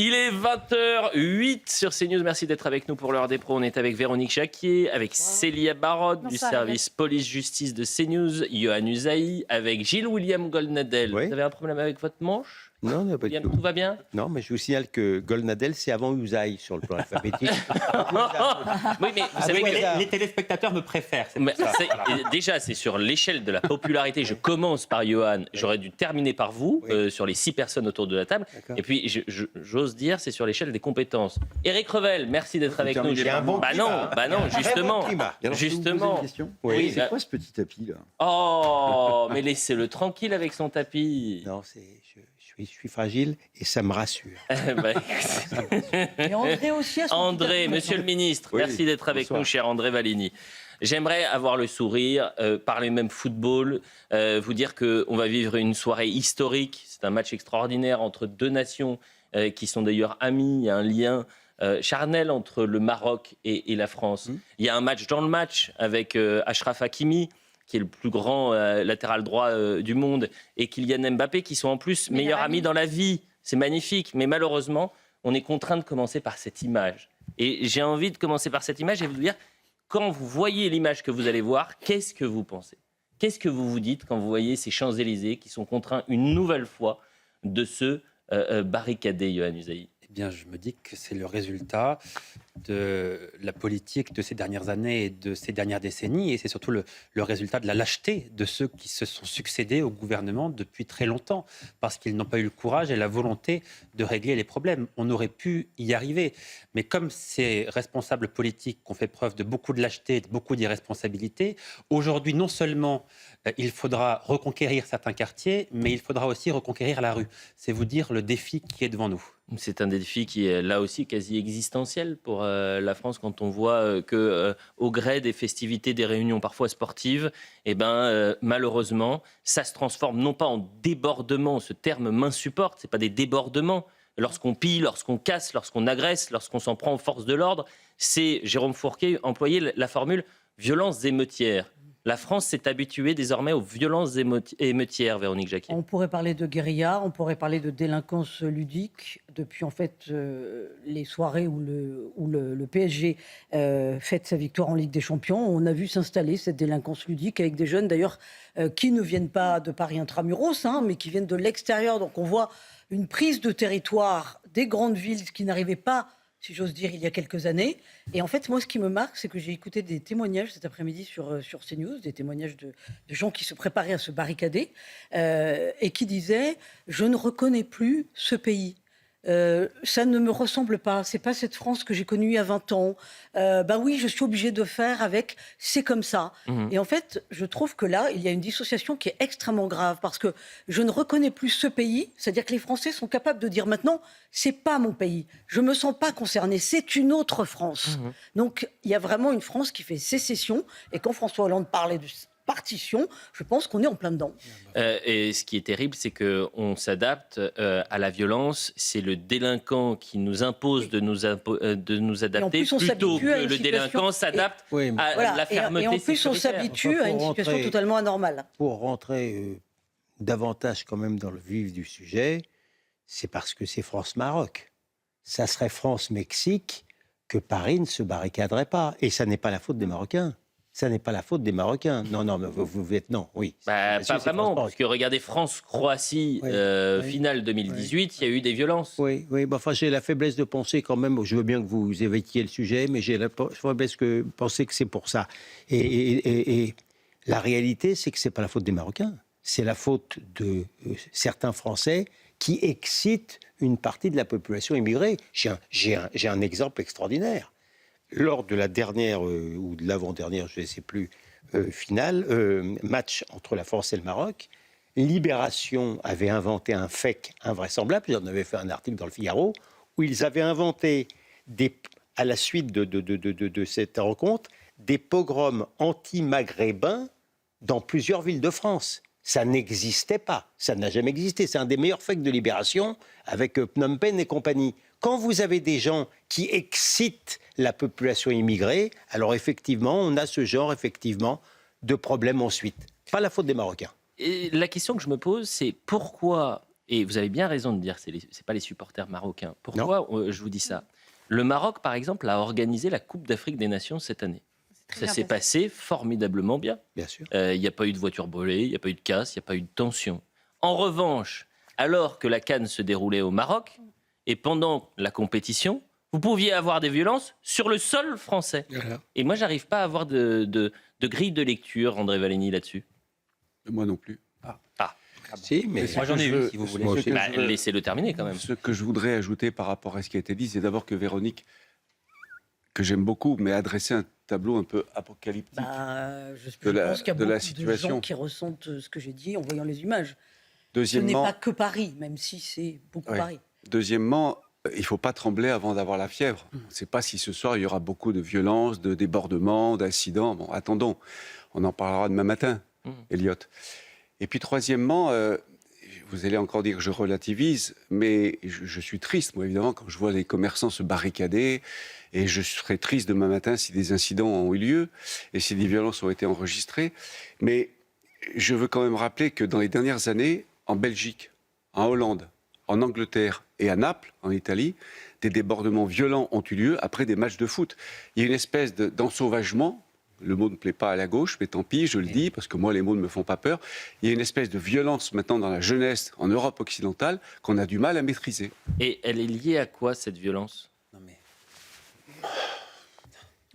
Il est 20h08 sur CNews. Merci d'être avec nous pour l'heure des pros. On est avec Véronique Jacquier, avec Célia Barotte du service police-justice de CNews, Yohann Usaï, avec Gilles-William Goldnadel. Oui. Vous avez un problème avec votre manche ? Non, pas du tout. Tout va bien ? Non, mais je vous signale que Goldnadel, c'est avant Usaï sur le plan alphabétique. Oui, mais vous savez que les téléspectateurs me préfèrent. déjà, c'est sur l'échelle de la popularité. Je commence par Yohann. J'aurais dû terminer par vous, sur les 6 personnes autour de la table. D'accord. Et puis, j'ose dire, c'est sur l'échelle des compétences. Éric Revel, merci d'être avec nous. Il y a un bon climat, non, justement. Alors, Justement. je peux vous poser une question Oui. C'est quoi ce petit tapis là? Oh, mais laissez-le tranquille avec son tapis. Non, je suis fragile et ça me rassure. Et André aussi a son André, petit tapis. monsieur le ministre, Oui, merci d'être avec bonsoir. nous, cher André Valigny. J'aimerais avoir le sourire, parler même football, vous dire qu'on va vivre une soirée historique. C'est un match extraordinaire entre 2 nations qui sont d'ailleurs amies. Il y a un lien charnel entre le Maroc et la France. Il y a un match dans le match avec Achraf Hakimi, qui est le plus grand latéral droit du monde, et Kylian Mbappé, qui sont en plus meilleurs amis dans la vie. C'est magnifique, mais malheureusement, on est contraint de commencer par cette image. Et j'ai envie de commencer par cette image et vous dire, quand vous voyez l'image que vous allez voir, qu'est-ce que vous pensez ? Qu'est-ce que vous vous dites quand vous voyez ces Champs-Élysées qui sont contraints une nouvelle fois de se barricader, Yohann Usaï ? Eh bien, je me dis que c'est le résultat de la politique de ces dernières années et de ces dernières décennies, et c'est surtout le résultat de la lâcheté de ceux qui se sont succédés au gouvernement depuis très longtemps, parce qu'ils n'ont pas eu le courage et la volonté de régler les problèmes. On aurait pu y arriver, mais comme ces responsables politiques ont fait preuve de beaucoup de lâcheté et de beaucoup d'irresponsabilité, aujourd'hui, non seulement il faudra reconquérir certains quartiers, mais il faudra aussi reconquérir la rue. C'est vous dire le défi qui est devant nous. C'est un défi qui est là aussi quasi existentiel pour la France quand on voit que au gré des festivités, des réunions parfois sportives, malheureusement, ça se transforme non pas en débordement, ce terme m'insupporte, c'est pas des débordements. Lorsqu'on pille, lorsqu'on casse, lorsqu'on agresse, lorsqu'on s'en prend aux forces de l'ordre, c'est Jérôme Fourquet employé la formule violences émeutières. La France s'est habituée désormais aux violences émeutières, Véronique Jacquier. On pourrait parler de guérilla, on pourrait parler de délinquance ludique. Depuis en fait les soirées où le PSG fête sa victoire en Ligue des Champions, on a vu s'installer cette délinquance ludique avec des jeunes d'ailleurs qui ne viennent pas de Paris intramuros, mais qui viennent de l'extérieur. Donc on voit une prise de territoire des grandes villes qui n'arrivaient pas, si j'ose dire, il y a quelques années. Et en fait, moi, ce qui me marque, c'est que j'ai écouté des témoignages cet après-midi sur CNews, des témoignages de gens qui se préparaient à se barricader et qui disaient « Je ne reconnais plus ce pays ». Ça ne me ressemble pas, c'est pas cette France que j'ai connue il y a 20 ans. Oui, je suis obligée de faire avec, c'est comme ça. Et en fait, je trouve que là, il y a une dissociation qui est extrêmement grave parce que je ne reconnais plus ce pays, c'est-à-dire que les Français sont capables de dire maintenant, c'est pas mon pays, je me sens pas concernée, c'est une autre France. Donc, il y a vraiment une France qui fait sécession et quand François Hollande parlait de partition, je pense qu'on est en plein dedans. Et ce qui est terrible, c'est qu'on s'adapte à la violence. C'est le délinquant qui nous impose de nous adapter plutôt que le délinquant s'adapte à la fermeté. Et en plus, on s'habitue à une situation totalement anormale. Pour rentrer davantage quand même dans le vif du sujet, c'est parce que c'est France-Maroc. Ça serait France-Mexique que Paris ne se barricaderait pas. Et ça n'est pas la faute des Marocains. Ça n'est pas la faute des Marocains. Non, mais vous êtes... Non, oui. Pas vraiment, parce que regardez France-Croatie, finale 2018, il y a eu des violences. Oui, j'ai la faiblesse de penser quand même, je veux bien que vous évoquiez le sujet, mais j'ai la faiblesse de penser que c'est pour ça. Et la réalité, c'est que ce n'est pas la faute des Marocains. C'est la faute de certains Français qui excitent une partie de la population immigrée. J'ai un exemple extraordinaire. Lors de la dernière ou de l'avant-dernière, je ne sais plus, finale, match entre la France et le Maroc, Libération avait inventé un fake invraisemblable, j'en avais fait un article dans le Figaro, où ils avaient inventé, à la suite de cette rencontre, des pogroms anti-maghrébins dans plusieurs villes de France. Ça n'existait pas, ça n'a jamais existé. C'est un des meilleurs fakes de Libération, avec Phnom Penh et compagnie. Quand vous avez des gens qui excitent la population immigrée, alors effectivement, on a ce genre de problème ensuite. Pas la faute des Marocains. Et la question que je me pose, c'est pourquoi et vous avez bien raison de dire que c'est pas les supporters marocains. Pourquoi je vous dis ça? Le Maroc, par exemple, a organisé la Coupe d'Afrique des Nations cette année. Ça s'est passé formidablement bien. Bien sûr. Il n'y a pas eu de voiture brûlée, il n'y a pas eu de casse, il n'y a pas eu de tension. En revanche, alors que la CAN se déroulait au Maroc, et pendant la compétition, vous pouviez avoir des violences sur le sol français. Voilà. Et moi, j'arrive pas à avoir de grille de lecture, André Valigny, là-dessus. Moi non plus. Si, mais Moi, j'en ai eu, si vous voulez. Moi aussi. Laissez-le terminer quand même. Ce que je voudrais ajouter par rapport à ce qui a été dit, c'est d'abord que Véronique, que j'aime beaucoup, mais a dressé un tableau un peu apocalyptique. Je pense qu'il y a de la beaucoup de situation. gens qui ressentent ce que j'ai dit en voyant les images. Ce n'est Deuxièmement, pas que Paris, même si c'est beaucoup Oui. Paris. Deuxièmement, il ne faut pas trembler avant d'avoir la fièvre. On ne sait pas si ce soir il y aura beaucoup de violences, de débordements, d'incidents. Bon, attendons, on en parlera demain matin, Elliot. Et puis troisièmement, vous allez encore dire que je relativise, mais je suis triste, moi évidemment, quand je vois les commerçants se barricader, et je serai triste demain matin si des incidents ont eu lieu, et si des violences ont été enregistrées. Mais je veux quand même rappeler que dans les dernières années, en Belgique, en Hollande, en Angleterre et à Naples, en Italie, des débordements violents ont eu lieu après des matchs de foot. Il y a une espèce d'ensauvagement, le mot ne plaît pas à la gauche, mais tant pis, je le dis, parce que moi, les mots ne me font pas peur. Il y a une espèce de violence maintenant dans la jeunesse en Europe occidentale qu'on a du mal à maîtriser. Et elle est liée à quoi, cette violence? Non, mais...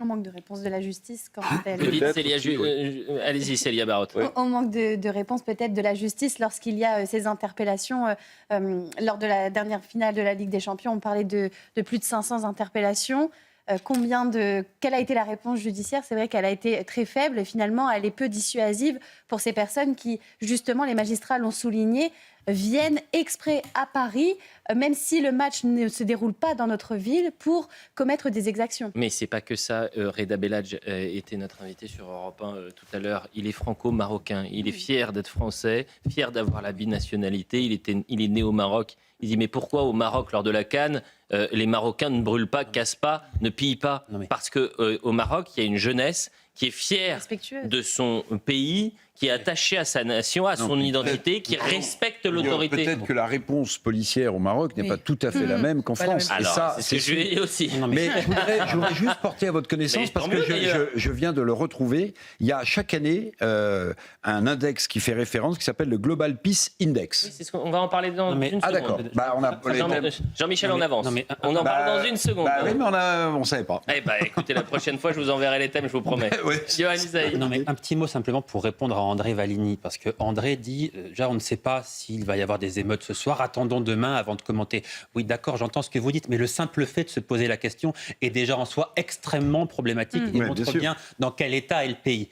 On manque de réponse de la justice quand elle... Peut-être Célia, aussi, allez-y, Célia Barotte. On manque de réponse peut-être de la justice lorsqu'il y a ces interpellations. Lors de la dernière finale de la Ligue des Champions, on parlait de plus de 500 interpellations. Quelle a été la réponse judiciaire? C'est vrai qu'elle a été très faible et finalement elle est peu dissuasive pour ces personnes qui, justement, les magistrats l'ont souligné, viennent exprès à Paris, même si le match ne se déroule pas dans notre ville, pour commettre des exactions. Mais c'est pas que ça. Reda Belladj était notre invité sur Europe 1 tout à l'heure. Il est franco-marocain. Il est fier d'être français, fier d'avoir la binationalité. Il est né au Maroc. Il dit mais pourquoi au Maroc, lors de la CAN, les Marocains ne brûlent pas, cassent pas, ne pillent pas? Parce qu'au Maroc, il y a une jeunesse qui est fière de son pays, qui est attachée à sa nation, à son identité, qui respecte l'autorité. Peut-être que la réponse policière au Maroc n'est pas tout à fait la même qu'en France. Alors, Et ça, c'est ce que je lui ai dit aussi. Mais je voudrais juste porter à votre connaissance, Mais parce tant que mieux, je viens de le retrouver. Il y a chaque année un index qui fait référence, qui s'appelle le Global Peace Index. Oui, c'est ce qu'on va en parler dans une seconde. Ah d'accord. On a Jean-Michel en avance. On en Bah, parle dans une seconde. oui, mais on ne savait pas. Eh ben, écoutez, la prochaine fois, je vous enverrai les thèmes, je vous promets. Oui. Johan Isaïe. Non, mais un petit mot simplement pour répondre à André Valigny, parce que André dit, déjà on ne sait pas s'il va y avoir des émeutes ce soir, attendons demain avant de commenter. Oui, d'accord, j'entends ce que vous dites, mais le simple fait de se poser la question est déjà en soi extrêmement problématique et montre bien dans quel état est le pays.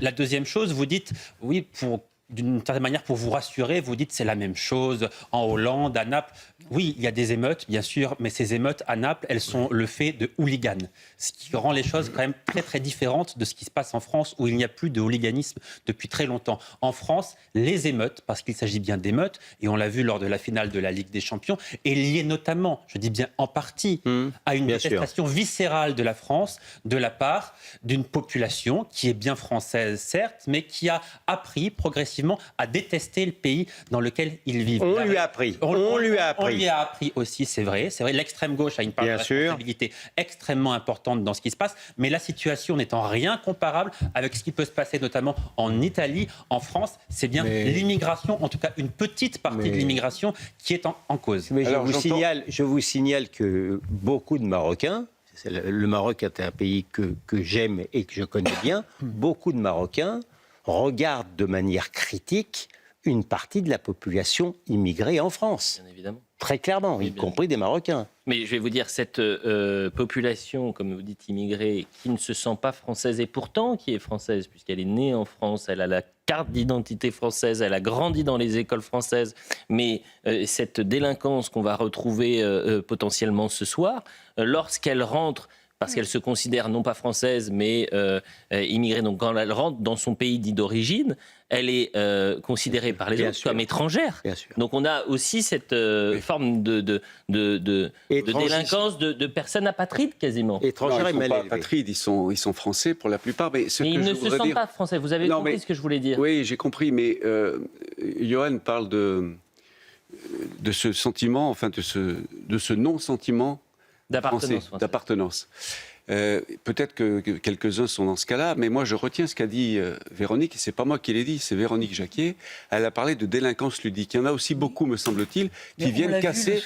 La deuxième chose, vous dites, oui, d'une certaine manière, pour vous rassurer, vous dites c'est la même chose en Hollande, à Naples. Oui, il y a des émeutes, bien sûr, mais ces émeutes à Naples, elles sont le fait de hooligans. Ce qui rend les choses quand même très, très différentes de ce qui se passe en France, où il n'y a plus de hooliganisme depuis très longtemps. En France, les émeutes, parce qu'il s'agit bien d'émeutes, et on l'a vu lors de la finale de la Ligue des Champions, est liée notamment, je dis bien en partie, à une détestation viscérale de la France, de la part d'une population qui est bien française, certes, mais qui a appris progressivement à détester le pays dans lequel ils vivent. On lui a appris. On lui a appris. On lui a appris aussi, c'est vrai. C'est vrai, l'extrême gauche a une part de responsabilité extrêmement importante dans ce qui se passe, mais la situation n'est en rien comparable avec ce qui peut se passer notamment en Italie, en France. C'est bien l'immigration, en tout cas une petite partie de l'immigration qui est en cause. Mais je vous signale que beaucoup de Marocains, le Maroc est un pays que j'aime et que je connais bien, beaucoup de Marocains regardent de manière critique une partie de la population immigrée en France. Bien évidemment. Très clairement, y compris des Marocains. Mais je vais vous dire, cette population, comme vous dites, immigrée, qui ne se sent pas française et pourtant qui est française, puisqu'elle est née en France, elle a la carte d'identité française, elle a grandi dans les écoles françaises, mais cette délinquance qu'on va retrouver potentiellement ce soir, lorsqu'elle rentre, parce qu'elle se considère non pas française, mais immigrée. Donc quand elle rentre dans son pays dit d'origine, elle est considérée par les autres comme étrangère. Bien sûr. Donc on a aussi cette forme de délinquance de personnes apatrides quasiment. Étrangères et ils ne mal sont pas élevées. apatrides, ils sont français pour la plupart. Mais ce Mais que ils je ne se voudrais sentent dire... pas français. Vous avez compris ce que je voulais dire. Oui, j'ai compris, mais Johan parle de... ce sentiment, enfin de ce non-sentiment français, d'appartenance. Peut-être que quelques-uns sont dans ce cas-là, mais moi je retiens ce qu'a dit Véronique, et c'est pas moi qui l'ai dit, c'est Véronique Jacquier. Elle a parlé de délinquance ludique. Il y en a aussi beaucoup, me semble-t-il, qui viennent casser,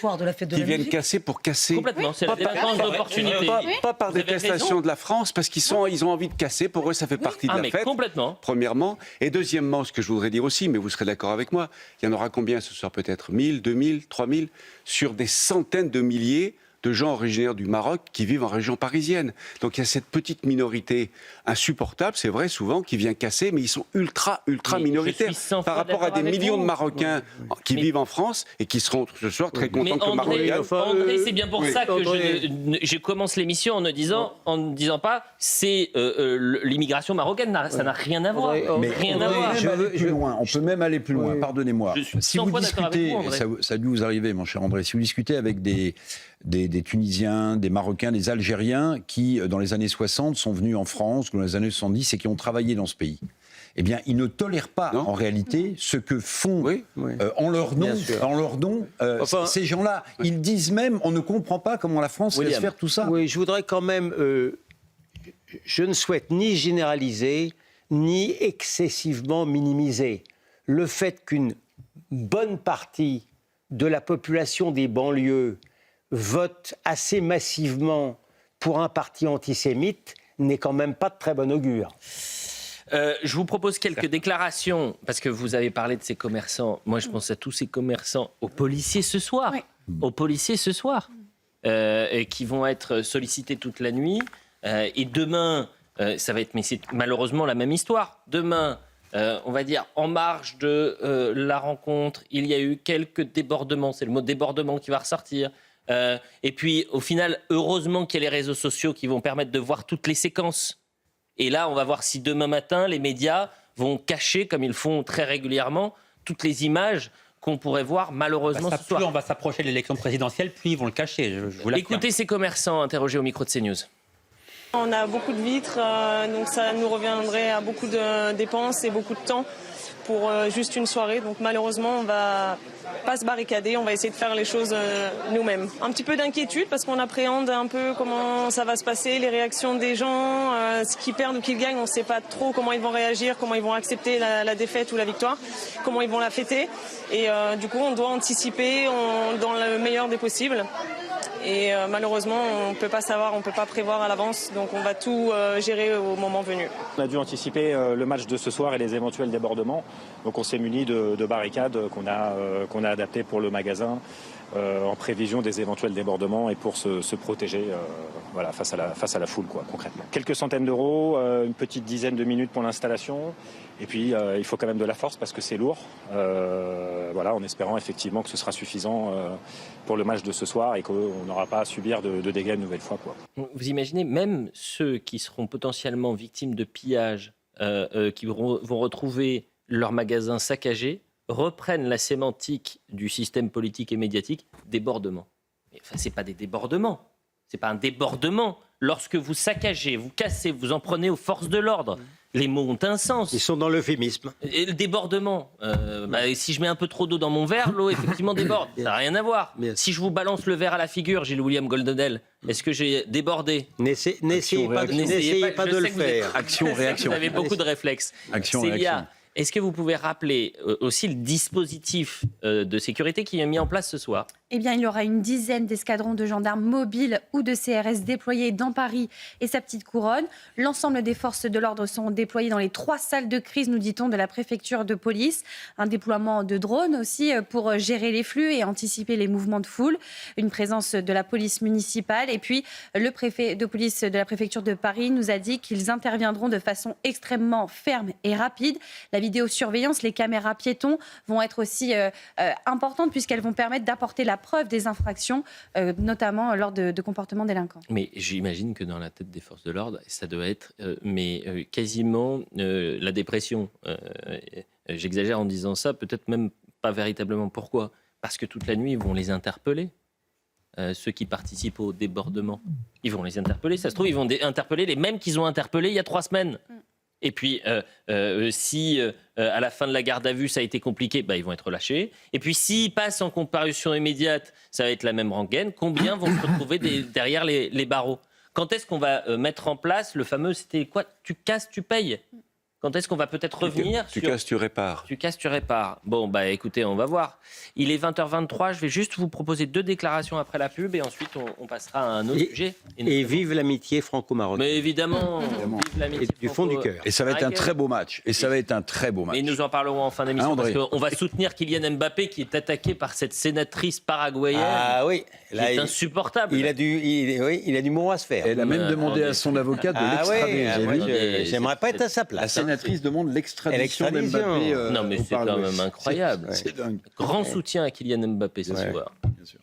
casser pour casser. Complètement, c'est la délinquance d'opportunité. Pas par détestation de la France, parce qu'ils ont envie de casser. Pour eux, ça fait partie de la fête. Complètement. Premièrement, et deuxièmement, ce que je voudrais dire aussi, mais vous serez d'accord avec moi, il y en aura combien ce soir peut-être 1000, 2000, 3000 sur des centaines de milliers de gens originaires du Maroc qui vivent en région parisienne. Donc il y a cette petite minorité insupportable, c'est vrai souvent, qui vient casser, mais ils sont ultra minoritaires par rapport à des millions de Marocains qui vivent en France et qui seront ce soir très contents que le Maroc gagne. André, c'est bien pour ça que je commence l'émission en ne disant pas c'est l'immigration marocaine, ça n'a rien à voir. Rien à voir. On peut même aller plus loin, pardonnez-moi. Si vous discutez, ça a dû vous arriver, mon cher André, si vous discutez avec des Tunisiens, des Marocains, des Algériens qui, dans les années 60, sont venus en France, dans les années 70, et qui ont travaillé dans ce pays. Eh bien, ils ne tolèrent pas, en réalité, ce que font en leur nom, ces gens-là. Ils disent même, on ne comprend pas comment la France laisse faire tout ça. Oui, je voudrais quand même... je ne souhaite ni généraliser, ni excessivement minimiser le fait qu'une bonne partie de la population des banlieues vote assez massivement pour un parti antisémite n'est quand même pas de très bon augure. Je vous propose quelques déclarations, parce que vous avez parlé de ces commerçants. Moi, je pense à tous ces commerçants, aux policiers ce soir, qui vont être sollicités toute la nuit. Et demain, ça va être, mais c'est malheureusement la même histoire. Demain, on va dire, en marge de la rencontre, il y a eu quelques débordements. C'est le mot débordement qui va ressortir. Et puis, au final, heureusement qu'il y a les réseaux sociaux qui vont permettre de voir toutes les séquences. Et là, on va voir si demain matin, les médias vont cacher, comme ils font très régulièrement, toutes les images qu'on pourrait voir malheureusement ce soir. Plus on va s'approcher de l'élection présidentielle, plus ils vont le cacher. Je vous l'affirme. Écoutez ces commerçants interrogés au micro de CNews. On a beaucoup de vitres, donc ça nous reviendrait à beaucoup de dépenses et beaucoup de temps pour juste une soirée. Donc malheureusement, on va pas se barricader, on va essayer de faire les choses nous-mêmes. Un petit peu d'inquiétude parce qu'on appréhende un peu comment ça va se passer, les réactions des gens, ce qu'ils perdent ou qu'ils gagnent, on ne sait pas trop comment ils vont réagir, comment ils vont accepter la défaite ou la victoire, comment ils vont la fêter. Et du coup, on doit anticiper dans le meilleur des possibles. Et malheureusement, on ne peut pas savoir, on ne peut pas prévoir à l'avance, donc on va tout gérer au moment venu. On a dû anticiper le match de ce soir et les éventuels débordements. Donc on s'est muni de barricades qu'on a adaptées pour le magasin en prévision des éventuels débordements et pour se protéger face à la foule, concrètement. Quelques centaines d'euros, une petite dizaine de minutes pour l'installation. Et puis, il faut quand même de la force parce que c'est lourd. En espérant effectivement que ce sera suffisant pour le match de ce soir et qu'on n'aura pas à subir de dégâts une nouvelle fois. Vous imaginez, même ceux qui seront potentiellement victimes de pillage, qui vont retrouver leur magasin saccagé, reprennent la sémantique du système politique et médiatique, débordement. Enfin, ce n'est pas des débordements. Ce n'est pas un débordement. Lorsque vous saccagez, vous cassez, vous en prenez aux forces de l'ordre. Les mots ont un sens. Ils sont dans l'euphémisme. Et le débordement, si je mets un peu trop d'eau dans mon verre, l'eau effectivement déborde. Ça n'a rien à voir. Si je vous balance le verre à la figure, Gilles William Goldnadel, est-ce que j'ai débordé ? N'essayez pas de le faire. Action-réaction. Vous avez beaucoup de réflexes. Action-réaction. Est-ce que vous pouvez rappeler aussi le dispositif de sécurité qui est mis en place ce soir ? Eh bien, il y aura une dizaine d'escadrons de gendarmes mobiles ou de CRS déployés dans Paris et sa petite couronne. L'ensemble des forces de l'ordre sont déployées dans les 3 salles de crise, nous dit-on, de la préfecture de police. Un déploiement de drones aussi pour gérer les flux et anticiper les mouvements de foule. Une présence de la police municipale. Et puis, le préfet de police de la préfecture de Paris nous a dit qu'ils interviendront de façon extrêmement ferme et rapide. La vidéosurveillance, les caméras piétons vont être aussi importantes puisqu'elles vont permettre d'apporter la preuve des infractions, notamment lors de comportements délinquants. Mais j'imagine que dans la tête des forces de l'ordre, ça doit être quasiment la dépression. J'exagère en disant ça, peut-être même pas véritablement. Pourquoi ? Parce que toute la nuit, ils vont les interpeller. Ceux qui participent au débordement. Ils vont les interpeller. Ça se trouve, ils vont interpeller les mêmes qu'ils ont interpellés il y a 3 semaines. Et puis, si à la fin de la garde à vue, ça a été compliqué, ils vont être relâchés. Et puis, s'ils passent en comparution immédiate, ça va être la même rengaine. Combien vont se retrouver derrière les barreaux? Quand est-ce qu'on va mettre en place le fameux, c'était quoi? Tu casses, tu payes. Quand est-ce qu'on va peut-être revenir Tu casses, tu répares. Tu casses, tu répares. Bon, écoutez, on va voir. Il est 20h23, je vais juste vous proposer 2 déclarations après la pub et ensuite on passera à un autre sujet. Et vive l'amitié franco-marocaine. Mais évidemment, vive l'amitié du fond du cœur. Et ça va être un très beau match. Et nous en parlerons en fin d'émission parce qu'on va soutenir Kylian Mbappé qui est attaqué par cette sénatrice paraguayenne. Ah oui, qui est insupportable. Il a du mot à se faire. Elle a même demandé à son avocat de l'extrader. J'aimerais pas être à sa place. La sénatrice demande l'extradition d'Mbappé. Non, mais c'est quand même incroyable. C'est dingue. Grand soutien à Kylian Mbappé ce soir. Bien sûr.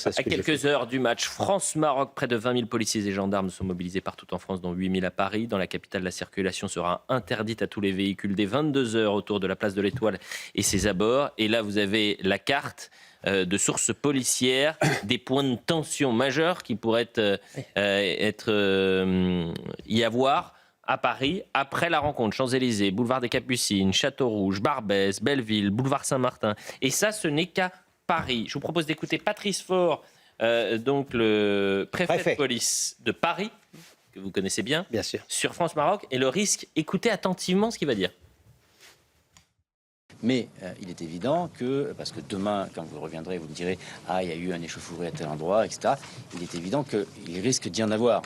À quelques heures du match France-Maroc, près de 20 000 policiers et gendarmes sont mobilisés partout en France, dont 8 000 à Paris. Dans la capitale, la circulation sera interdite à tous les véhicules dès 22 heures autour de la place de l'Étoile et ses abords. Et là, vous avez la carte de sources policières, des points de tension majeurs qui pourraient y avoir à Paris après la rencontre. Champs-Élysées, boulevard des Capucines, Château-Rouge, Barbès, Belleville, boulevard Saint-Martin. Et ça, ce n'est qu'à Paris. Je vous propose d'écouter Patrice Faure, donc le préfet de police de Paris, que vous connaissez bien sûr, sur France-Maroc, et le risque. Écoutez attentivement ce qu'il va dire. Mais il est évident que, parce que demain, quand vous reviendrez, vous me direz « Ah, il y a eu un échauffourée à tel endroit, etc. » Il est évident qu'il risque d'y en avoir.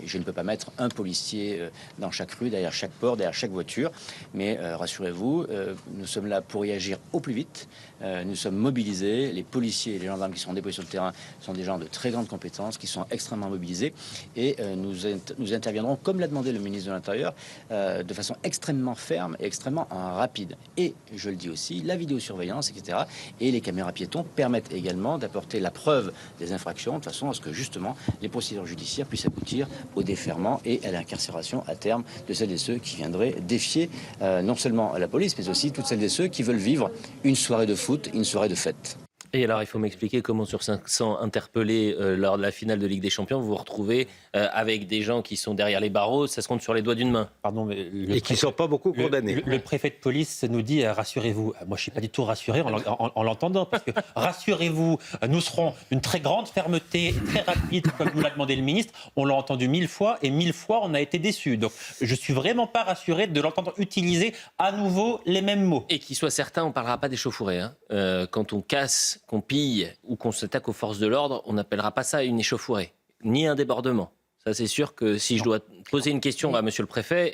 Et je ne peux pas mettre un policier dans chaque rue, derrière chaque port, derrière chaque voiture. Mais rassurez-vous, nous sommes là pour y agir au plus vite. Nous sommes mobilisés. Les policiers et les gendarmes qui sont déployés sur le terrain sont des gens de très grandes compétences, qui sont extrêmement mobilisés. Et nous interviendrons, comme l'a demandé le ministre de l'Intérieur, de façon extrêmement ferme et extrêmement rapide. Et je le dis aussi, la vidéosurveillance, etc. et les caméras piétons permettent également d'apporter la preuve des infractions de façon à ce que justement les procédures judiciaires puissent aboutir au déferrement et à l'incarcération à terme de celles et ceux qui viendraient défier non seulement la police, mais aussi toutes celles et ceux qui veulent vivre une soirée de foot, une soirée de fête. Et alors, il faut m'expliquer comment sur 500 interpellés lors de la finale de Ligue des Champions, vous vous retrouvez avec des gens qui sont derrière les barreaux, ça se compte sur les doigts d'une main. Pardon, mais et qui ne sont pas beaucoup condamnés. Le préfet de police nous dit rassurez-vous. Moi, je ne suis pas du tout rassuré en l'entendant, parce que rassurez-vous, nous serons d'une très grande fermeté, très rapide, comme nous l'a demandé le ministre. On l'a entendu 1000 fois, et 1000 fois, on a été déçus. Donc, je ne suis vraiment pas rassuré de l'entendre utiliser à nouveau les mêmes mots. Et qu'il soit certain, on ne parlera pas d'échauffourée. Quand on casse, qu'on pille ou qu'on s'attaque aux forces de l'ordre, on n'appellera pas ça une échauffourée, ni un débordement. Ça, c'est sûr que si je dois poser une question à monsieur le préfet,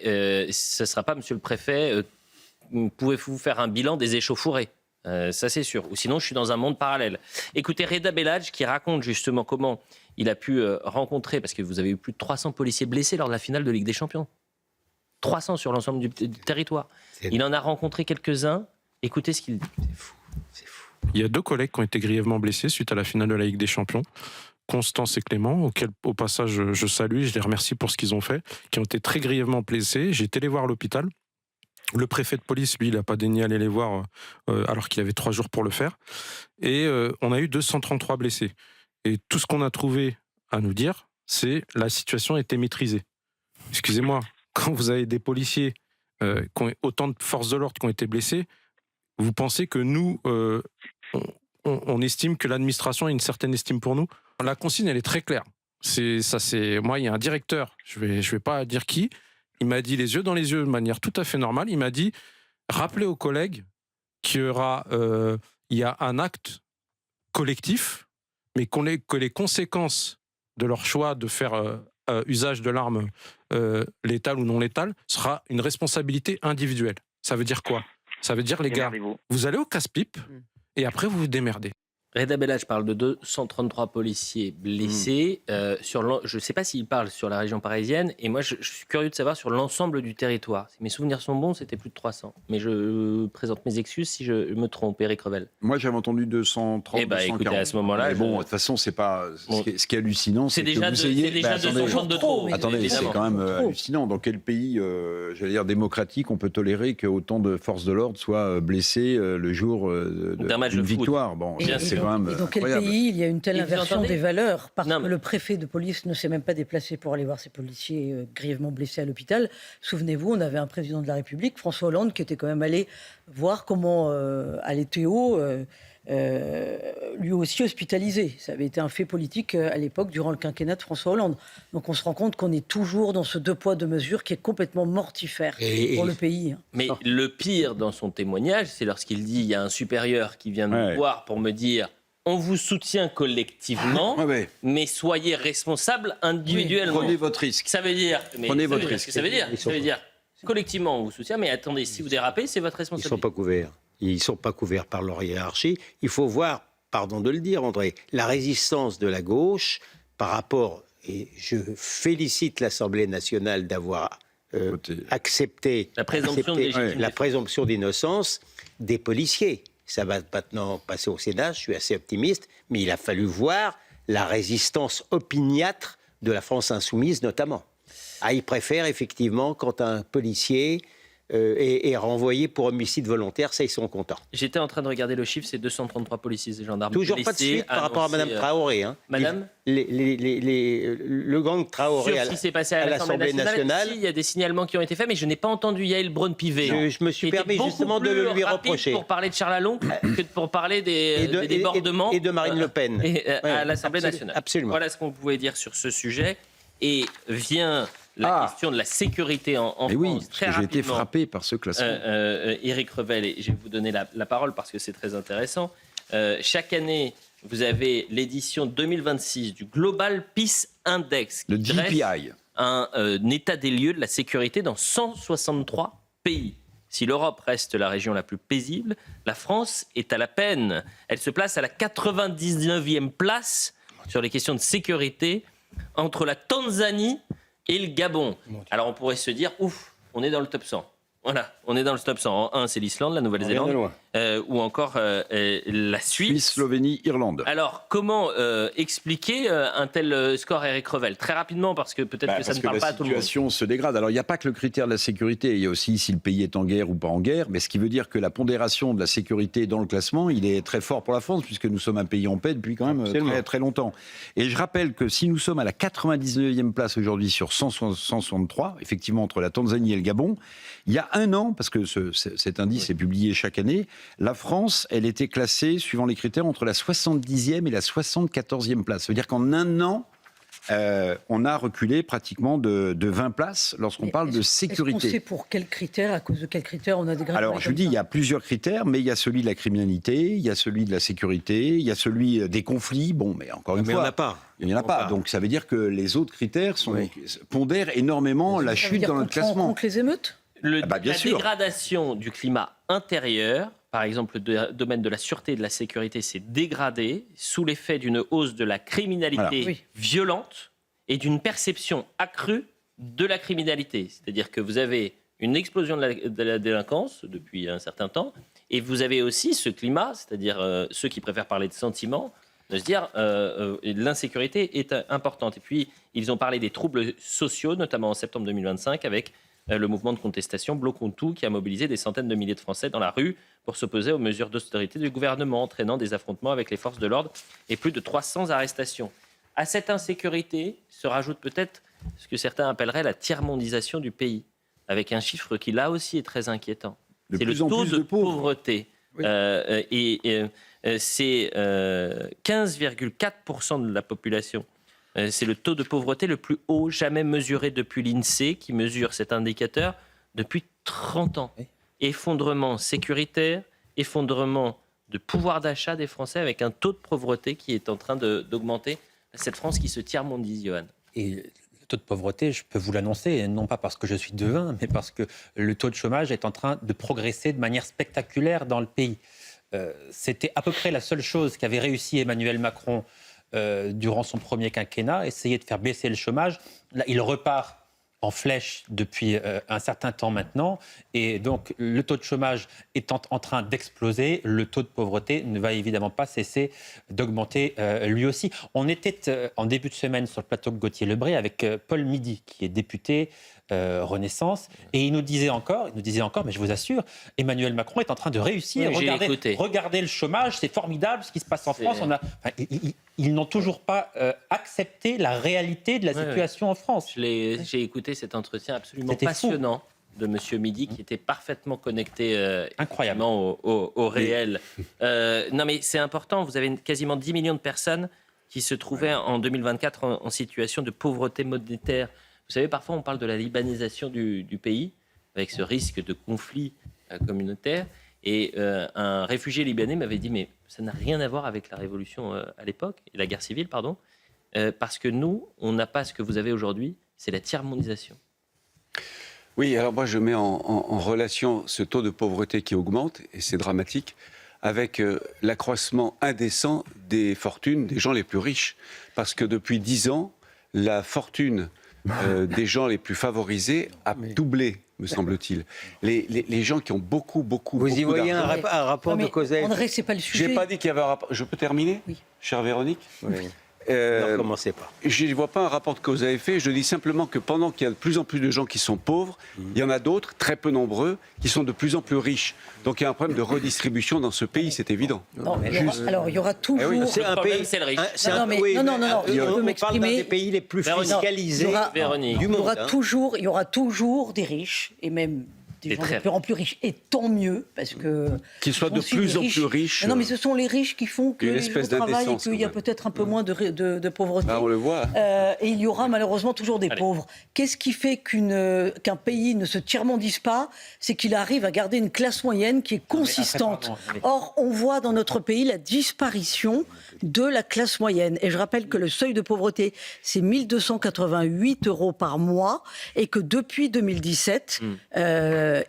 ce ne sera pas monsieur le préfet, pouvez-vous faire un bilan des échauffourées? Ça, c'est sûr. Ou sinon, je suis dans un monde parallèle. Écoutez Reda Bellage qui raconte justement comment il a pu rencontrer, parce que vous avez eu plus de 300 policiers blessés lors de la finale de Ligue des Champions. 300 sur l'ensemble du territoire. Il en a rencontré quelques-uns. Écoutez ce qu'il dit. C'est fou. C'est fou. Il y a 2 collègues qui ont été grièvement blessés suite à la finale de la Ligue des Champions. Constance et Clément, auxquels au passage je salue, je les remercie pour ce qu'ils ont fait, qui ont été très grièvement blessés. J'ai été les voir à l'hôpital. Le préfet de police, lui, il n'a pas daigné aller les voir alors qu'il avait 3 jours pour le faire. Et on a eu 233 blessés. Et tout ce qu'on a trouvé à nous dire, c'est la situation était maîtrisée. Excusez-moi, quand vous avez des policiers, qui ont autant de forces de l'ordre qui ont été blessés, vous pensez que nous, on estime que l'administration a une certaine estime pour nous? La consigne, elle est très claire. Moi, il y a un directeur, je vais pas dire qui, il m'a dit les yeux dans les yeux de manière tout à fait normale, il m'a dit, rappelez aux collègues qu'il y a un acte collectif, mais que les conséquences de leur choix de faire usage de l'arme létale ou non létale sera une responsabilité individuelle. Ça veut dire quoi? Ça veut dire, les gars, vous allez au casse-pipe et après vous vous démerdez. Reda Bellage parle de 233 policiers blessés. Je ne sais pas s'il parle sur la région parisienne. Et moi, je suis curieux de savoir sur l'ensemble du territoire. Si mes souvenirs sont bons, c'était plus de 300. Mais je présente mes excuses si je me trompe, Éric Revel. Moi, j'avais entendu 230, eh 240. Écoutez, à ce moment-là... Mais bon, de toute façon, c'est pas... Ce qui est hallucinant, c'est que vous ayez... C'est déjà 230 de trop. Attendez, c'est quand même hallucinant. Dans quel pays, j'allais dire, démocratique, on peut tolérer qu'autant de forces de l'ordre soient blessées le jour d'une victoire? Bon, c'est quand même Et dans quel incroyable. pays il y a une telle Et vous inversion entendez des valeurs parce Non, que mais- le préfet de police ne s'est même pas déplacé pour aller voir ses policiers grièvement blessés à l'hôpital. Souvenez-vous, on avait un président de la République, François Hollande, qui était quand même allé voir comment allait Théo, lui aussi hospitalisé. Ça avait été un fait politique à l'époque, durant le quinquennat de François Hollande. Donc on se rend compte qu'on est toujours dans ce deux poids, deux mesures qui est complètement mortifère pour le pays. Mais le pire dans son témoignage, c'est lorsqu'il dit il y a un supérieur qui vient me voir pour me dire on vous soutient collectivement, mais soyez responsables individuellement. Prenez votre risque. Ça veut dire. Mais Prenez ça veut votre dire risque. ce que ça veut dire. Ça veut dire collectivement on vous soutient, mais attendez, si vous dérapez, c'est votre Ils ne sont responsabilité. pas couverts. Ils ne sont pas couverts par leur hiérarchie. Il faut voir, pardon de le dire, André, la résistance de la gauche par rapport, et je félicite l'Assemblée nationale d'avoir accepté La présomption de légitimité. la présomption d'innocence des policiers. Ça va maintenant passer au Sénat, je suis assez optimiste, mais il a fallu voir la résistance opiniâtre de la France insoumise notamment. Ah, ils préfèrent effectivement quand un policier est renvoyé pour homicide volontaire, ça ils sont contents. J'étais en train de regarder le chiffre, c'est 233 policiers et gendarmes. Toujours pas de blessés, suite par rapport à annoncés, Mme Traoré. Hein. Madame Le gang Traoré Sur ce qui s'est passé à l'Assemblée nationale, si, il y a des signalements qui ont été faits, mais je n'ai pas entendu Yael Braun-Pivet. Je me suis qui était permis beaucoup justement de le plus lui rapide reprocher. pour parler de Charles Alon que pour parler des débordements. Et de Marine Le Pen. À l'Assemblée nationale. Absolument. Voilà ce qu'on pouvait dire sur ce sujet. Et vient la question de la sécurité en Mais France. oui, parce très que j'ai été rapidement. frappé par ce classement. Éric Revel, et je vais vous donner la parole parce que c'est très intéressant. Chaque année, vous avez l'édition 2026 du Global Peace Index, qui Le dresse GPI. un état des lieux de la sécurité dans 163 pays. Si l'Europe reste la région la plus paisible, la France est à la peine. Elle se place à la 99e place sur les questions de sécurité entre la Tanzanie et le Gabon. Alors on pourrait se dire, ouf, on est dans le top 100. Voilà, on est dans le top 100. En 1, c'est l'Islande, la Nouvelle-Zélande, ou encore la Suisse. Slovénie, Irlande. Alors, comment expliquer un tel score, Éric Revel? Très rapidement, parce que peut-être que ça ne parle pas à tout le monde. La situation se dégrade. Alors, il n'y a pas que le critère de la sécurité. Il y a aussi si le pays est en guerre ou pas en guerre. Mais ce qui veut dire que la pondération de la sécurité dans le classement, il est très fort pour la France, puisque nous sommes un pays en paix depuis quand même très, très longtemps. Et je rappelle que si nous sommes à la 99e place aujourd'hui sur 163, effectivement entre la Tanzanie et le Gabon, il y a un an, parce que cet indice est publié chaque année, la France, elle était classée, suivant les critères, entre la 70e et la 74e place. Ça veut dire qu'en un an, on a reculé pratiquement de 20 places lorsqu'on parle de sécurité. Est-ce qu'on sait pour quels critères, à cause de quels critères on a dégradé? Alors, je vous dis, il y a plusieurs critères, mais il y a celui de la criminalité, il y a celui de la sécurité, il y a celui des conflits. Bon, mais encore une fois... il n'y en a pas. Il n'y en a pas. Donc, ça veut dire que les autres critères pondèrent énormément la chute dans notre classement. Contre les émeutes? bien sûr. Dégradation du climat intérieur, par exemple le domaine de la sûreté et de la sécurité, s'est dégradé sous l'effet d'une hausse de la criminalité violente et d'une perception accrue de la criminalité. C'est-à-dire que vous avez une explosion de la délinquance depuis un certain temps, et vous avez aussi ce climat, c'est-à-dire ceux qui préfèrent parler de sentiments, de se dire l'insécurité est importante. Et puis, ils ont parlé des troubles sociaux, notamment en septembre 2025, avec le mouvement de contestation Bloquons tout, qui a mobilisé des centaines de milliers de Français dans la rue pour s'opposer aux mesures d'austérité du gouvernement, entraînant des affrontements avec les forces de l'ordre et plus de 300 arrestations. À cette insécurité se rajoute peut-être ce que certains appelleraient la tiers-mondisation du pays, avec un chiffre qui là aussi est très inquiétant. C'est le taux de pauvreté. C'est 15,4% de la population. C'est le taux de pauvreté le plus haut jamais mesuré depuis l'INSEE, qui mesure cet indicateur depuis 30 ans. Effondrement sécuritaire, effondrement de pouvoir d'achat des Français, avec un taux de pauvreté qui est en train d'augmenter. Cette France qui se tiers-mondise, Johan. Et le taux de pauvreté, je peux vous l'annoncer, non pas parce que je suis devin, mais parce que le taux de chômage est en train de progresser de manière spectaculaire dans le pays. C'était à peu près la seule chose qu'avait réussi Emmanuel Macron durant son premier quinquennat, essayer de faire baisser le chômage. Là, il repart en flèche depuis un certain temps maintenant. Et donc, le taux de chômage étant en train d'exploser, le taux de pauvreté ne va évidemment pas cesser d'augmenter lui aussi. On était en début de semaine sur le plateau de Gauthier-Lebré avec Paul Midi, qui est député Renaissance, et il nous disait encore, mais je vous assure, Emmanuel Macron est en train de réussir. Oui, regardez le chomage, c'est formidable ce qui se passe en France. Ils n'ont toujours pas accepté la réalité de la situation en France. J'ai écouté cet entretien absolument passionnant de Monsieur Midi, qui était parfaitement connecté incroyablement au réel. Non mais c'est important, vous avez quasiment 10 millions de personnes qui se trouvaient en 2024 en situation de pauvreté monétaire. Vous savez, parfois on parle de la libanisation du pays, avec ce risque de conflit communautaire. Et un réfugié libanais m'avait dit, mais ça n'a rien à voir avec la révolution à l'époque, la guerre civile, pardon, parce que nous, on n'a pas ce que vous avez aujourd'hui, c'est la tiers-mondisation. Oui, alors moi je mets en relation ce taux de pauvreté qui augmente, et c'est dramatique, avec l'accroissement indécent des fortunes des gens les plus riches. Parce que depuis 10 ans, la fortune des gens les plus favorisés a doublé, me semble-t-il. Les gens qui ont beaucoup Vous y voyez un rapport de cause à effet? André, c'est pas le sujet. J'ai pas dit qu'il y avait un rapport. Je peux terminer, chère Véronique? Oui. Ne commencez pas. Je ne vois pas un rapport de cause à effet. Je dis simplement que pendant qu'il y a de plus en plus de gens qui sont pauvres, il y en a d'autres, très peu nombreux, qui sont de plus en plus riches. Donc il y a un problème de redistribution dans ce pays, c'est évident. Non, alors il y aura toujours. C'est un pays. C'est le riche. Non, Je peux m'exprimer. On parle d'un des pays les plus fiscalisés du monde. Il y aura toujours des riches, et même des gens de plus en plus riches, et tant mieux, parce que... Qu'ils soient de plus en plus riches. Non, mais ce sont les riches qui font que les gens travaillent et qu'il y a peut-être un peu moins de pauvreté. On le voit. Et il y aura malheureusement toujours des pauvres. Qu'est-ce qui fait qu'un pays ne se tiers-mondise pas? C'est qu'il arrive à garder une classe moyenne qui est consistante. Or, on voit dans notre pays la disparition de la classe moyenne. Et je rappelle que le seuil de pauvreté, c'est 1 288 € par mois, et que depuis 2017...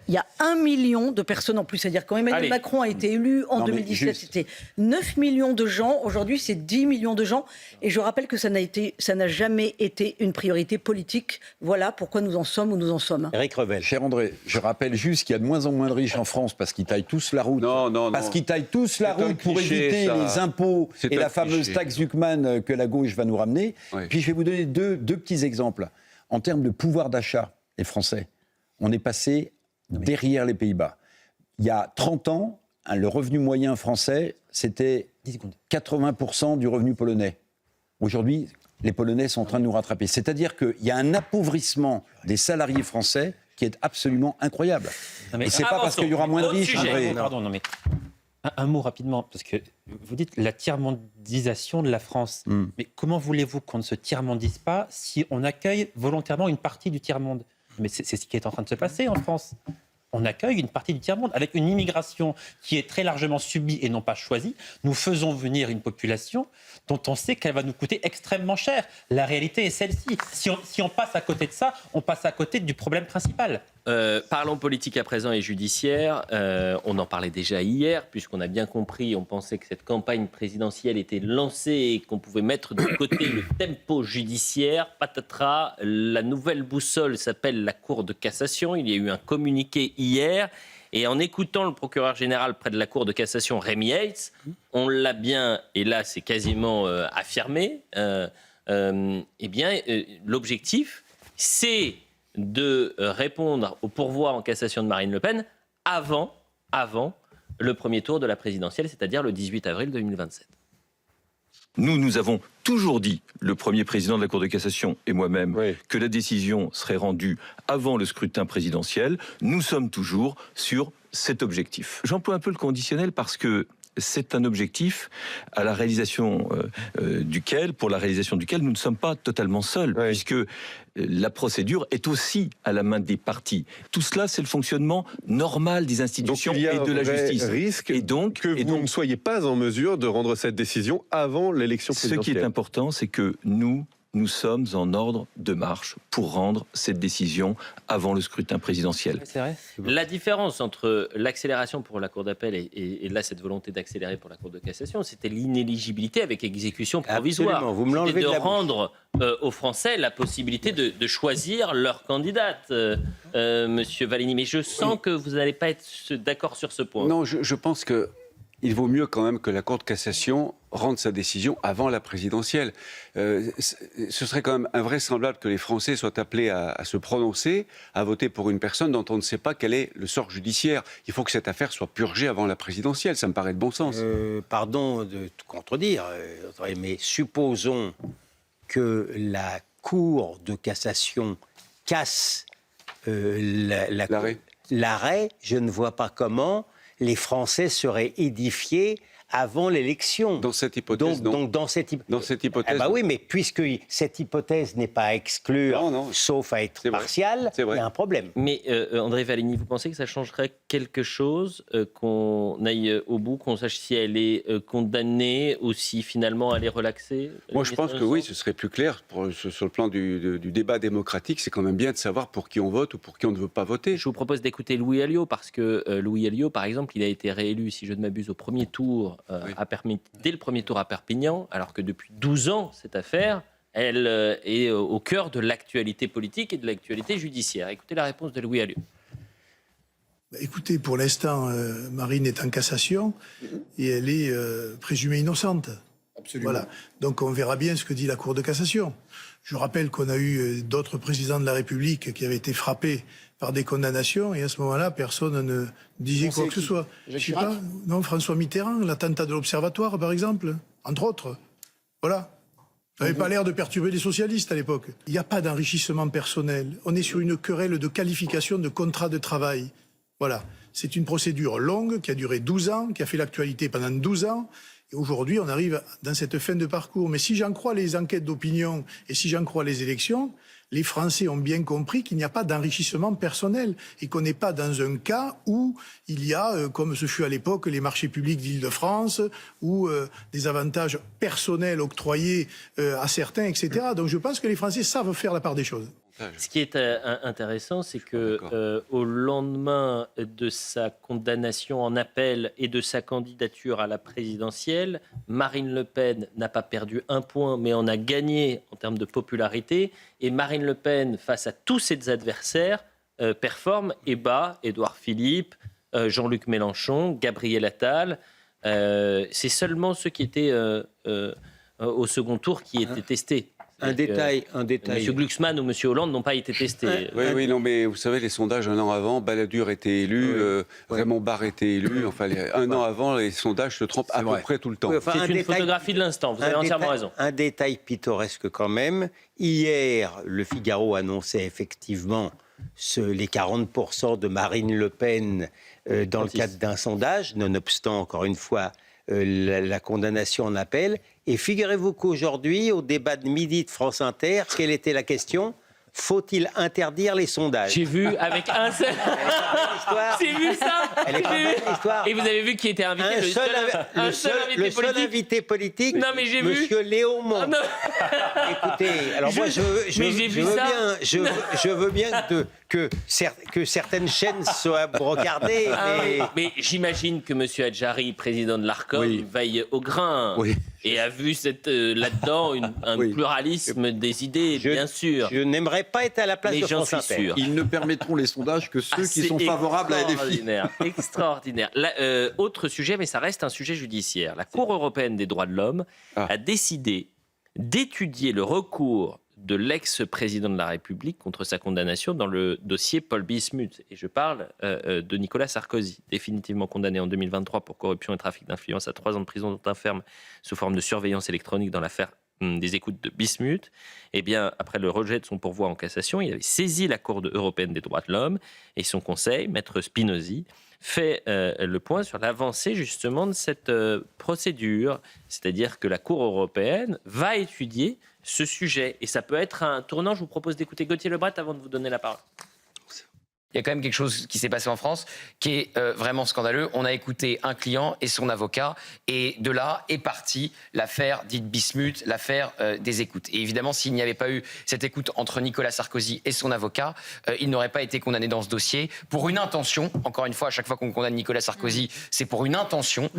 il y a 1 million de personnes en plus. C'est-à-dire quand Emmanuel Macron a été élu en 2017, c'était 9 millions de gens. Aujourd'hui, c'est 10 millions de gens. Et je rappelle que ça n'a jamais été une priorité politique. Voilà pourquoi nous en sommes où nous en sommes. Éric Revel. Cher André, je rappelle juste qu'il y a de moins en moins de riches en France parce qu'ils taillent tous la route. Parce qu'ils taillent tous la route pour éviter les impôts et la fameuse taxe Zuckman que la gauche va nous ramener. Oui. Puis je vais vous donner deux petits exemples. En termes de pouvoir d'achat, les Français, on est passé derrière les Pays-Bas. Il y a 30 ans, le revenu moyen français, c'était 80% du revenu polonais. Aujourd'hui, les Polonais sont en train de nous rattraper. C'est-à-dire qu'il y a un appauvrissement des salariés français qui est absolument incroyable. Et c'est pas parce qu'il y aura moins de riches, André. Pardon, non mais un mot rapidement, parce que vous dites la tiers-mondisation de la France. Mais comment voulez-vous qu'on ne se tiers-mondise pas si on accueille volontairement une partie du tiers-monde? Mais c'est ce qui est en train de se passer en France. On accueille une partie du tiers-monde avec une immigration qui est très largement subie et non pas choisie. Nous faisons venir une population dont on sait qu'elle va nous coûter extrêmement cher. La réalité est celle-ci. Si on passe à côté de ça, on passe à côté du problème principal. Parlons politique à présent et judiciaire. On en parlait déjà hier, puisqu'on a bien compris, on pensait que cette campagne présidentielle était lancée et qu'on pouvait mettre de côté le tempo judiciaire. Patatras, la nouvelle boussole s'appelle la Cour de cassation. Il y a eu un communiqué hier. Et en écoutant le procureur général près de la Cour de cassation, Rémi Heitz, on l'a bien, et là c'est quasiment affirmé, l'objectif, c'est de répondre au pourvoi en cassation de Marine Le Pen avant le premier tour de la présidentielle, c'est-à-dire le 18 avril 2027. Nous avons toujours dit, le premier président de la Cour de cassation et moi-même, que la décision serait rendue avant le scrutin présidentiel. Nous sommes toujours sur cet objectif. J'emploie un peu le conditionnel parce que c'est un objectif à la réalisation pour la réalisation duquel nous ne sommes pas totalement seuls, puisque la procédure est aussi à la main des partis. Tout cela, c'est le fonctionnement normal des institutions et de la justice. Risque et donc vous ne soyez pas en mesure de rendre cette décision avant l'élection présidentielle. Ce qui est important, c'est que nous nous sommes en ordre de marche pour rendre cette décision avant le scrutin présidentiel. C'est vrai. La différence entre l'accélération pour la Cour d'appel et là, cette volonté d'accélérer pour la Cour de cassation, c'était l'inéligibilité avec exécution provisoire. Absolument, vous me l'enlevez C'était de de la bouche. rendre aux Français la possibilité de choisir leur candidate, Monsieur Vallini. Mais je sens que vous n'allez pas être d'accord sur ce point. Non, je pense que il vaut mieux quand même que la Cour de cassation rende sa décision avant la présidentielle. Ce serait quand même invraisemblable que les Français soient appelés à se prononcer, à voter pour une personne dont on ne sait pas quel est le sort judiciaire. Il faut que cette affaire soit purgée avant la présidentielle, ça me paraît de bon sens. Pardon de te contredire, mais supposons que la Cour de cassation casse l'arrêt, je ne vois pas comment les Français seraient édifiés avant l'élection. Dans cette hypothèse, donc dans cette hypothèse, oui, mais puisque cette hypothèse n'est pas à exclure, sauf à être partiale, il y a un problème. Mais André Vallini, vous pensez que ça changerait quelque chose qu'on aille au bout, qu'on sache si elle est condamnée ou si finalement elle est relaxée? Moi, je pense que oui, ce serait plus clair sur le plan du débat démocratique. C'est quand même bien de savoir pour qui on vote ou pour qui on ne veut pas voter. Je vous propose d'écouter Louis Alliot, parce que Louis Alliot, par exemple, il a été réélu, si je ne m'abuse, au premier tour, dès le premier tour à Perpignan, alors que depuis 12 ans, cette affaire, elle est au cœur de l'actualité politique et de l'actualité judiciaire. Écoutez la réponse de Louis Alliot. Écoutez, pour l'instant, Marine est en cassation et elle est présumée innocente. Absolument. Voilà. Donc on verra bien ce que dit la Cour de cassation. Je rappelle qu'on a eu d'autres présidents de la République qui avaient été frappés par des condamnations et à ce moment-là, personne ne disait quoi que ce soit. Je sais pas. Non, François Mitterrand, l'attentat de l'Observatoire, par exemple, entre autres. Voilà. Ça n'avait pas l'air de perturber les socialistes à l'époque. Il n'y a pas d'enrichissement personnel. On est sur une querelle de qualification de contrat de travail. Voilà. C'est une procédure longue qui a duré 12 ans, qui a fait l'actualité pendant 12 ans. Et aujourd'hui, on arrive dans cette fin de parcours. Mais si j'en crois les enquêtes d'opinion et si j'en crois les élections, les Français ont bien compris qu'il n'y a pas d'enrichissement personnel et qu'on n'est pas dans un cas où il y a, comme ce fut à l'époque, les marchés publics d'Île-de-France ou des avantages personnels octroyés à certains, etc. Donc je pense que les Français savent faire la part des choses. Ce qui est intéressant, c'est que au lendemain de sa condamnation en appel et de sa candidature à la présidentielle, Marine Le Pen n'a pas perdu un point, mais en a gagné en termes de popularité. Et Marine Le Pen, face à tous ses adversaires, performe et bat Édouard Philippe, Jean-Luc Mélenchon, Gabriel Attal. C'est seulement ceux qui étaient au second tour qui étaient testés. Un détail. M. Glucksmann ou M. Hollande n'ont pas été testés. Oui, non, mais vous savez, les sondages, un an avant, Balladur était élu, Raymond Barre était élu. Enfin, un an avant, les sondages se trompent à peu près tout le temps. C'est une photographie de l'instant, vous avez entièrement raison. Un détail pittoresque quand même. Hier, Le Figaro annonçait effectivement les 40% de Marine Le Pen dans le cadre d'un sondage, nonobstant, encore une fois, la condamnation en appel. Et figurez-vous qu'aujourd'hui, au débat de midi de France Inter, quelle était la question ? Faut-il interdire les sondages ? J'ai vu avec un seul... J'ai vu ça. Elle est pas belle, l'histoire. Et vous avez vu qui était invité, le seul invité politique, non, mais j'ai Monsieur Léaumont. Écoutez, alors moi je veux bien que certaines chaînes soient regardées. Mais j'imagine que Monsieur Adjari, président de l'ARCOM, veille au grain. Et a vu là-dedans un pluralisme des idées, bien sûr. Je n'aimerais pas être à la place de France Inter. Ils ne permettront les sondages que ceux qui sont favorables à LFI. Extraordinaire. Autre sujet, mais ça reste un sujet judiciaire. La Cour européenne des droits de l'homme a décidé d'étudier le recours de l'ex-président de la République contre sa condamnation dans le dossier Paul Bismuth. Et je parle de Nicolas Sarkozy, définitivement condamné en 2023 pour corruption et trafic d'influence à 3 ans de prison dont un ferme sous forme de surveillance électronique dans l'affaire des écoutes de Bismuth. Eh bien, après le rejet de son pourvoi en cassation, il avait saisi la Cour européenne des droits de l'homme et son conseil, Maître Spinozzi, fait le point sur l'avancée justement de cette procédure. C'est-à-dire que la Cour européenne va étudier ce sujet. Et ça peut être un tournant. Je vous propose d'écouter Gauthier Lebret avant de vous donner la parole. Il y a quand même quelque chose qui s'est passé en France qui est vraiment scandaleux. On a écouté un client et son avocat, et de là est partie l'affaire dite Bismuth, l'affaire des écoutes. Et évidemment, s'il n'y avait pas eu cette écoute entre Nicolas Sarkozy et son avocat, il n'aurait pas été condamné dans ce dossier pour une intention. Encore une fois, à chaque fois qu'on condamne Nicolas Sarkozy, c'est pour une intention.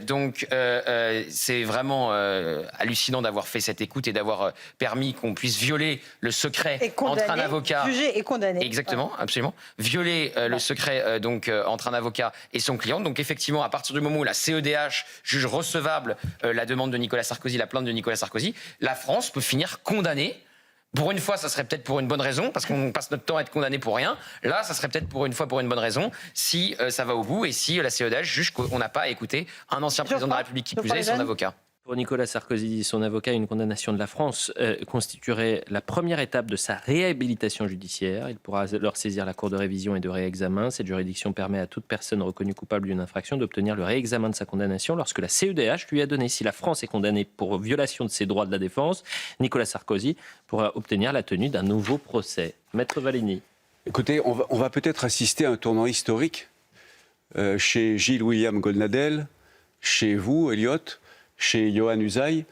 Donc, c'est vraiment hallucinant d'avoir fait cette écoute et d'avoir permis qu'on puisse violer le secret entre un avocat... Jugé et condamné. Exactement, absolument. Violer le secret entre un avocat et son client. Donc effectivement, à partir du moment où la CEDH juge recevable la demande de Nicolas Sarkozy, la plainte de Nicolas Sarkozy, la France peut finir condamnée. Pour une fois, ça serait peut-être pour une bonne raison, parce qu'on passe notre temps à être condamné pour rien. Là, ça serait peut-être pour une fois pour une bonne raison, si ça va au bout et si la CEDH juge qu'on n'a pas écouté un ancien président de la République qui plus est et son avocat. Pour Nicolas Sarkozy et son avocat, une condamnation de la France constituerait la première étape de sa réhabilitation judiciaire. Il pourra alors saisir la Cour de révision et de réexamen. Cette juridiction permet à toute personne reconnue coupable d'une infraction d'obtenir le réexamen de sa condamnation lorsque la CEDH lui a donné. Si la France est condamnée pour violation de ses droits de la défense, Nicolas Sarkozy pourra obtenir la tenue d'un nouveau procès. Maître Vallini. Écoutez, on va peut-être assister à un tournant historique chez Gilles-William Goldnadel, chez vous, Elliot, chez Yohann Usaï,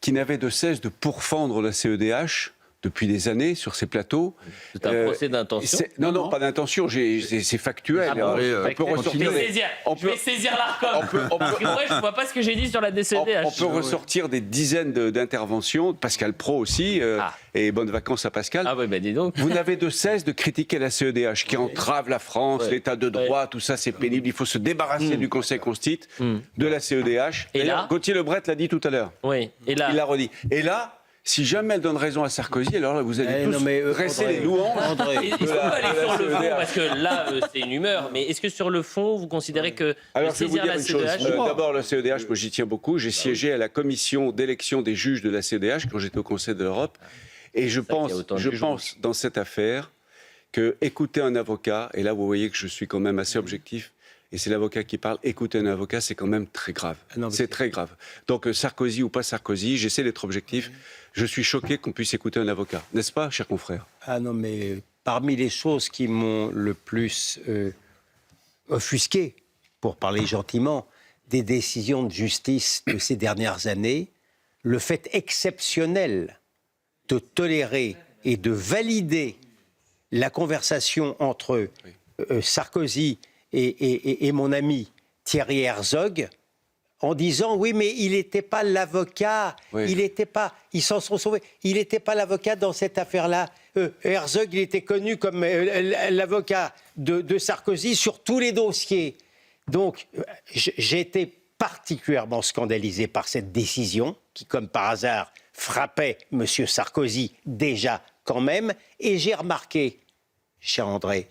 qui n'avait de cesse de pourfendre la CEDH depuis des années sur ces plateaux. C'est un procès d'intention? Non, pas d'intention, c'est factuel. On peut ressortir je vais saisir l'ARCOM. Parce que je ne vois pas ce que j'ai dit sur la DCEDH. On peut ressortir des dizaines d'interventions, Pascal Praud aussi, et bonnes vacances à Pascal. Ah oui, ben dis donc. Vous n'avez de cesse de critiquer la CEDH, qui entrave la France, l'état de droit, tout ça c'est pénible, il faut se débarrasser du Conseil constitue, de la CEDH. Et là, Gauthier Lebret l'a dit tout à l'heure. Oui, et là. Il l'a redit. Et là, si jamais elle donne raison à Sarkozy, alors là, vous allez tous dresser les louanges. Est-ce qu'on peut aller sur le fond, parce que là, c'est une humeur, mais est-ce que sur le fond, vous considérez que alors, je vais vous saisir dire la une chose. CEDH... D'abord, la CEDH, moi j'y tiens beaucoup. J'ai siégé à la commission d'élection des juges de la CEDH quand j'étais au Conseil de l'Europe. Et je pense dans cette affaire que écouter un avocat, et là vous voyez que je suis quand même assez objectif, et c'est l'avocat qui parle, écouter un avocat, c'est quand même très grave. C'est très grave. Donc Sarkozy ou pas Sarkozy, j'essaie d'être objectif. Je suis choqué qu'on puisse écouter un avocat. N'est-ce pas, cher confrère? Ah non, mais parmi les choses qui m'ont le plus offusqué, pour parler gentiment, des décisions de justice de ces dernières années, le fait exceptionnel de tolérer et de valider la conversation entre Sarkozy et mon ami Thierry Herzog, en disant oui, mais il n'était pas l'avocat, ils s'en sont sauvés, il n'était pas l'avocat dans cette affaire-là. Herzog, il était connu comme l'avocat de Sarkozy sur tous les dossiers. Donc, j'ai été particulièrement scandalisé par cette décision qui, comme par hasard, frappait M. Sarkozy déjà quand même. Et j'ai remarqué, cher André,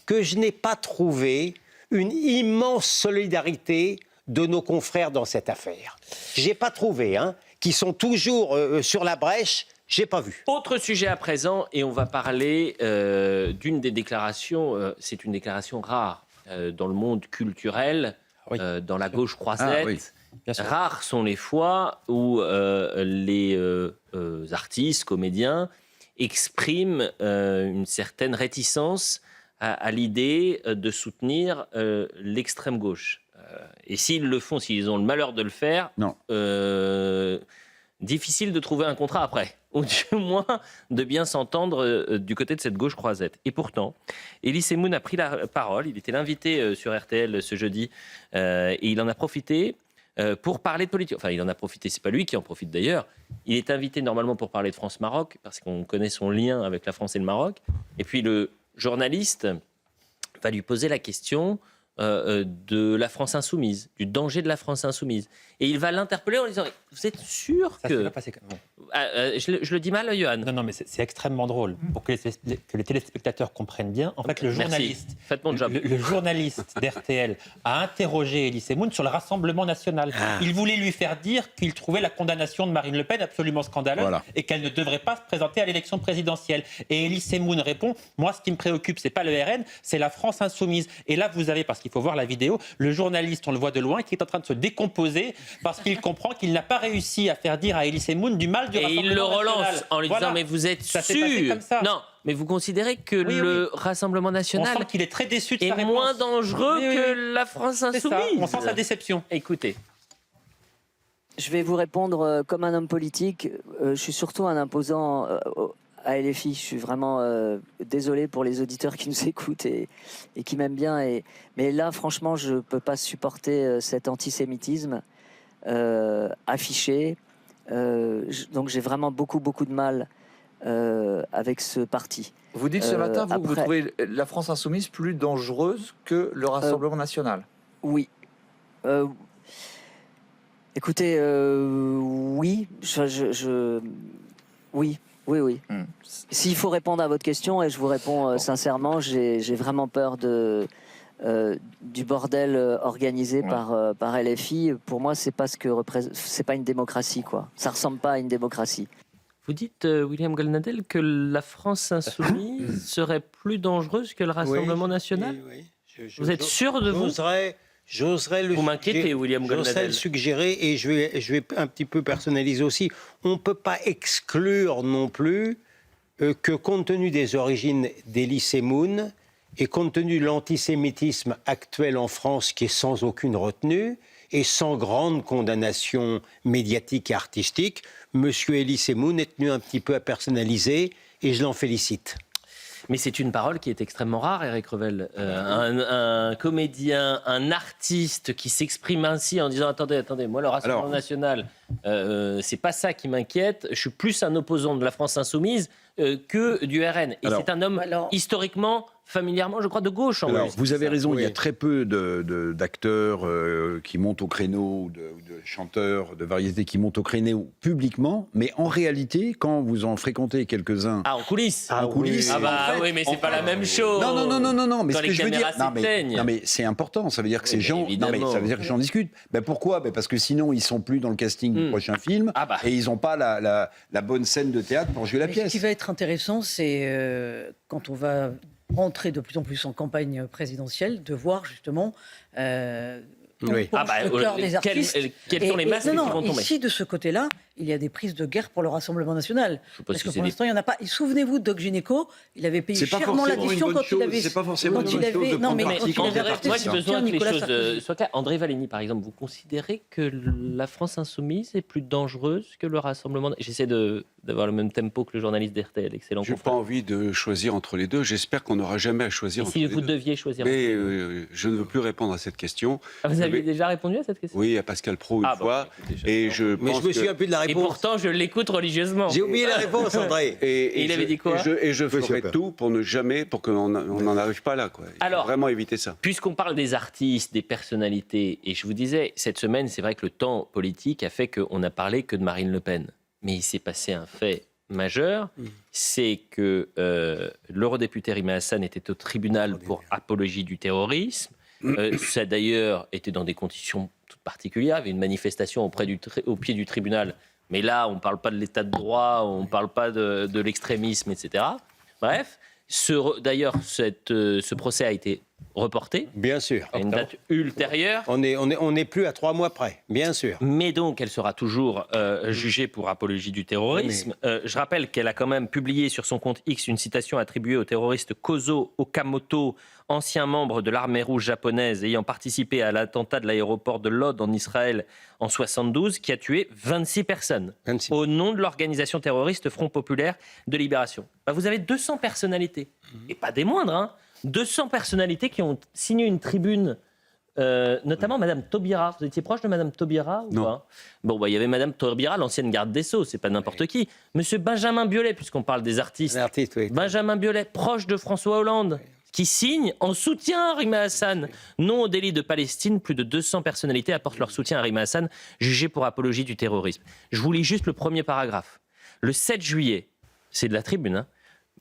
que je n'ai pas trouvé une immense solidarité de nos confrères dans cette affaire. J'ai pas trouvé, qui sont toujours sur la brèche, j'ai pas vu. Autre sujet à présent, et on va parler d'une des déclarations, c'est une déclaration rare dans le monde culturel, dans la gauche croisette. Rares sont les fois où les artistes, comédiens, expriment une certaine réticence à l'idée de soutenir l'extrême gauche. Et s'ils le font, s'ils ont le malheur de le faire, difficile de trouver un contrat après, ou du moins de bien s'entendre du côté de cette gauche croisette. Et pourtant, Elie Semoun a pris la parole, il était l'invité sur RTL ce jeudi, et il en a profité pour parler de politique. Enfin, il en a profité, c'est pas lui qui en profite d'ailleurs. Il est invité normalement pour parler de France-Maroc, parce qu'on connaît son lien avec la France et le Maroc. Et puis le journaliste va lui poser la question de la France insoumise, du danger de la France insoumise. Et il va l'interpeller en lui disant « Vous êtes sûr que… » je le dis mal, Yohann? Non, mais c'est extrêmement drôle. Pour que les téléspectateurs comprennent bien, en fait, le journaliste d'RTL a interrogé Elie Semoun sur le Rassemblement national. Il voulait lui faire dire qu'il trouvait la condamnation de Marine Le Pen absolument scandaleuse et qu'elle ne devrait pas se présenter à l'élection présidentielle. Et Elie Semoun répond « Moi, ce qui me préoccupe, c'est pas le RN, c'est la France insoumise. » Et là, vous avez, parce qu'il faut voir la vidéo, le journaliste, on le voit de loin, qui est en train de se décomposer parce qu'il comprend qu'il n'a pas réussi à faire dire à Elie Semoun du mal du Rassemblement national. Et il le relance en lui disant « Mais vous êtes sûr ?» Non, mais vous considérez que le Rassemblement On national sent qu'il est très déçu de est sa réponse. moins dangereux que la France C'est ça, insoumise. on sent sa déception. Écoutez. Je vais vous répondre comme un homme politique. Je suis surtout un imposant à LFI. Je suis vraiment désolé pour les auditeurs qui nous écoutent et qui m'aiment bien. Mais là, franchement, je ne peux pas supporter cet antisémitisme affiché. Donc j'ai vraiment beaucoup de mal avec ce parti. Vous dites ce matin, vous trouvez la France insoumise plus dangereuse que le Rassemblement national? Oui. Écoutez, oui. Oui. S'il faut répondre à votre question, et je vous réponds sincèrement, j'ai vraiment peur du bordel organisé par LFI. Pour moi, c'est pas c'est pas une démocratie, quoi. Ça ressemble pas à une démocratie. Vous dites, William Goldnadel, que la France insoumise serait plus dangereuse que le Rassemblement national? Oui. Vous êtes sûr de vous? J'oserais le Vous m'inquiétez, William Goldnadel. J'oserais le suggérer, et je vais un petit peu personnaliser aussi. On ne peut pas exclure non plus que, compte tenu des origines d'Elie Moon et compte tenu de l'antisémitisme actuel en France, qui est sans aucune retenue et sans grande condamnation médiatique et artistique, M. Elie Moon est tenu un petit peu à personnaliser, et je l'en félicite. Mais c'est une parole qui est extrêmement rare, Éric Revel. Un comédien, un artiste qui s'exprime ainsi en disant « Attendez, moi le Rassemblement national, c'est pas ça qui m'inquiète. Je suis plus un opposant de la France insoumise que du RN. » Et c'est un homme historiquement, familièrement, je crois, de gauche. Alors, vous avez raison, il y a très peu d'acteurs qui montent au créneau, de chanteurs de variété qui montent au créneau publiquement, mais en réalité, quand vous en fréquentez quelques-uns... Ah, en coulisses. En coulisses. Ah bah en fait, oui, mais c'est pas la même chose. Non, mais quand ce que les je veux dire... s'éteignent. Non, mais c'est important, ça veut dire que ces gens... évidemment. Non, mais ça veut dire que j'en discute. Ben pourquoi? Ben parce que sinon, ils sont plus dans le casting du prochain film, et ils n'ont pas la bonne scène de théâtre pour jouer la pièce. Ce qui va être intéressant, c'est quand on va rentrer de plus en plus en campagne présidentielle, de voir justement le cœur des artistes. Quels sont les masques qui vont tomber? Ici, de ce côté-là, il y a des prises de guerre pour le Rassemblement national. Parce que pour l'instant, il n'y en a pas. Et souvenez-vous de Doc Gynéco, il avait payé chèrement l'addition quand il avait... C'est pas forcément une bonne chose de prendre parti quand moi, j'ai besoin que les choses soient claires. André Valigny, par exemple, vous considérez que la France insoumise est plus dangereuse que le Rassemblement? J'essaie d'avoir le même tempo que le journaliste d'RTL, excellent. Je n'ai pas envie de choisir entre les deux. J'espère qu'on n'aura jamais à choisir entre les deux. Si vous deviez choisir. Mais je ne veux plus répondre à cette question. Vous aviez déjà répondu à cette question? Oui, à Pascal Praud une fois. Mais je me souviens plus de la réponse. Et pourtant, je l'écoute religieusement. J'ai oublié la réponse, André. Et il avait dit quoi? Et je ferai tout pour qu'on n'en arrive pas là. Quoi. Alors, vraiment éviter ça. Puisqu'on parle des artistes, des personnalités, et je vous disais, cette semaine, c'est vrai que le temps politique a fait qu'on n'a parlé que de Marine Le Pen. Mais il s'est passé un fait majeur, c'est que l'eurodéputé Rima Hassan était au tribunal pour apologie du terrorisme. Ça d'ailleurs était dans des conditions toutes particulières. Il y avait une manifestation au pied du tribunal. Mais là, on ne parle pas de l'état de droit, on ne parle pas de l'extrémisme, etc. Bref, d'ailleurs, ce procès a été reporté. Bien sûr. À une date ultérieure. On n'est plus à 3 mois près, bien sûr. Mais donc, elle sera toujours jugée pour apologie du terrorisme. Je rappelle qu'elle a quand même publié sur son compte X une citation attribuée au terroriste Kozo Okamoto, ancien membre de l'armée rouge japonaise ayant participé à l'attentat de l'aéroport de Lod en Israël en 1972, qui a tué 26 personnes au nom de l'organisation terroriste Front Populaire de Libération. Vous avez 200 personnalités, et pas des moindres, 200 personnalités qui ont signé une tribune, notamment Madame Taubira. Vous étiez proche de Madame Taubira ou pas? Bon, il y avait Madame Taubira, l'ancienne garde des Sceaux, c'est pas n'importe qui. Monsieur Benjamin Biolay, puisqu'on parle des artistes. Benjamin Biolay, proche de François Hollande, qui signe en soutien à Rima Hassan. Non au délit de Palestine, plus de 200 personnalités apportent leur soutien à Rima Hassan, jugé pour apologie du terrorisme. Je vous lis juste le premier paragraphe. Le 7 juillet, c'est de la tribune,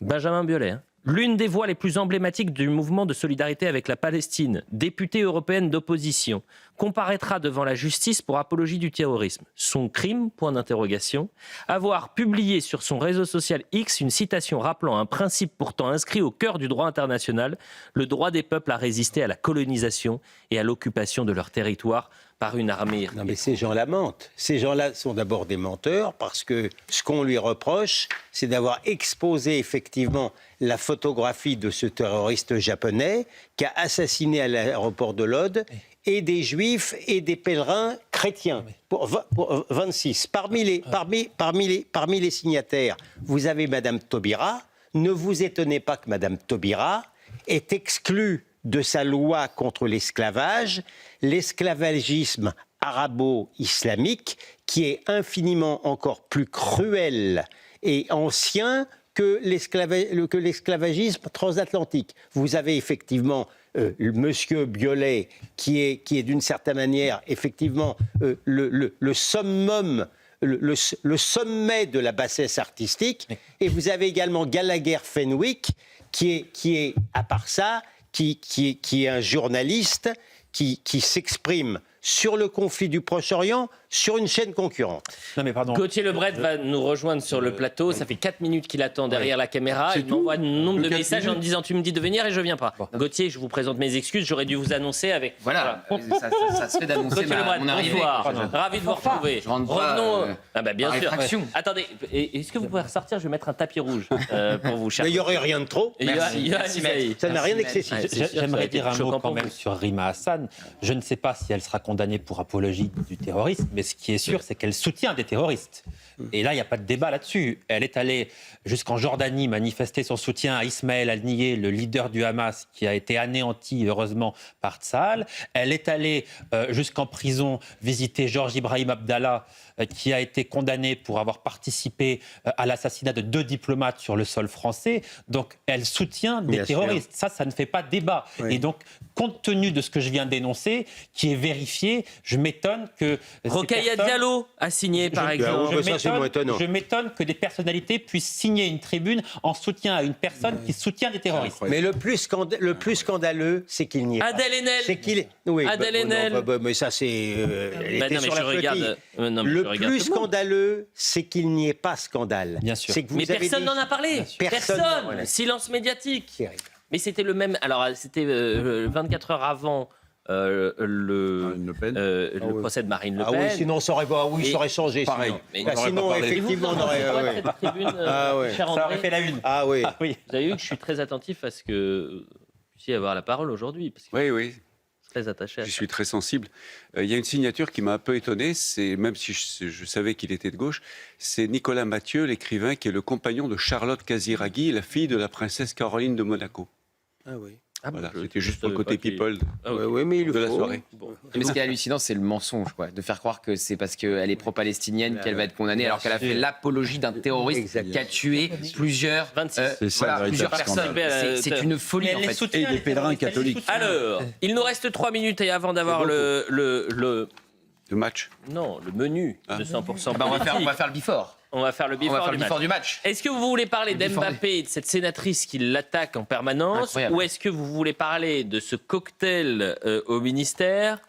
Benjamin Biolay, l'une des voix les plus emblématiques du mouvement de solidarité avec la Palestine, députée européenne d'opposition, comparaîtra devant la justice pour apologie du terrorisme. Son crime, point d'interrogation, avoir publié sur son réseau social X une citation rappelant un principe pourtant inscrit au cœur du droit international, le droit des peuples à résister à la colonisation et à l'occupation de leur territoire par une armée. Non, mais ces gens-là mentent. Ces gens-là sont d'abord des menteurs parce que ce qu'on lui reproche, c'est d'avoir exposé effectivement la photographie de ce terroriste japonais qui a assassiné à l'aéroport de Lod et des juifs et des pèlerins chrétiens. Pour 26. Parmi les signataires, vous avez Madame Taubira. Ne vous étonnez pas que Madame Taubira est exclue de sa loi contre l'esclavage, l'esclavagisme arabo-islamique, qui est infiniment encore plus cruel et ancien que l'esclavagisme transatlantique. Vous avez effectivement Monsieur Biolay, qui est d'une certaine manière effectivement le summum, le sommet de la bassesse artistique, et vous avez également Gallagher-Fenwick, qui est à part ça, qui est un journaliste qui s'exprime sur le conflit du Proche-Orient sur une chaîne concurrente. Non mais pardon. Gauthier Lebret va nous rejoindre sur le plateau. Ça fait 4 minutes qu'il attend derrière la caméra. Il m'envoie un nombre de messages en me disant tu me dis de venir et je viens pas. Gauthier, je vous présente mes excuses. J'aurais dû vous annoncer avec... Voilà, ça se fait d'annoncer Gauthier Lebret, mon arrivée. bonsoir. Ravi de vous retrouver. Revenons... bien sûr. Réfraction. Attendez, est-ce que vous pouvez ressortir? Je vais mettre un tapis rouge pour vous, cher. Mais il n'y aurait rien de trop. Merci. Ça n'a rien d'excessif. J'aimerais dire un mot quand même sur Rima Hassan. Je ne sais pas si elle sera condamnée pour apologie du terrorisme, mais ce qui est sûr, c'est qu'elle soutient des terroristes. Et là, il n'y a pas de débat là-dessus. Elle est allée jusqu'en Jordanie manifester son soutien à Ismaël Haniyeh, le leader du Hamas, qui a été anéanti, heureusement, par Tsahal. Elle est allée jusqu'en prison visiter Georges Ibrahim Abdallah, qui a été condamné pour avoir participé à l'assassinat de 2 diplomates sur le sol français. Donc, elle soutient des terroristes. Ça ne fait pas débat. Oui. Et donc, compte tenu de ce que je viens d'énoncer, qui est vérifié, je m'étonne que... Rokhaya Diallo a signé, par exemple. Je m'étonne que des personnalités puissent signer une tribune en soutien à une personne qui soutient des terroristes. Mais le plus scandaleux, c'est qu'il n'y ait Adèle Haenel. Oui, Adèle Haenel. Mais ça, c'est... Le plus scandaleux, c'est qu'il n'y ait pas scandale. Bien sûr. Mais personne n'en a parlé. Personne. Voilà. Silence médiatique. Mais c'était le même... Alors, c'était 24 heures avant... le procès de Marine Le Pen. Ah oui, sinon ça aurait changé. Pareil. Sinon effectivement, on aurait... Ça aurait fait la une. Ah oui. Vous avez vu que je suis très attentif à ce que vous puissiez avoir la parole aujourd'hui. Oui. Très attaché à je suis très sensible. Il y a une signature qui m'a un peu étonné, même si je savais qu'il était de gauche, c'est Nicolas Mathieu, l'écrivain, qui est le compagnon de Charlotte Casiraghi, la fille de la princesse Caroline de Monaco. Ah oui. Voilà, c'était juste pour le côté people mais de la soirée. Mais ce qui est hallucinant, c'est le mensonge, de faire croire que c'est parce qu'elle est pro-palestinienne qu'elle va être condamnée, alors qu'elle a fait l'apologie d'un terroriste qui a tué plusieurs personnes. C'est une folie, en fait. Et des pèlerins catholiques. Alors, il nous reste 3 minutes et avant d'avoir le match. Non, le menu de 100%. On va faire le before. On va faire le before du match. Est-ce que vous voulez parler d'Mbappé et de cette sénatrice qui l'attaque en permanence, ou est-ce que vous voulez parler de ce cocktail au ministère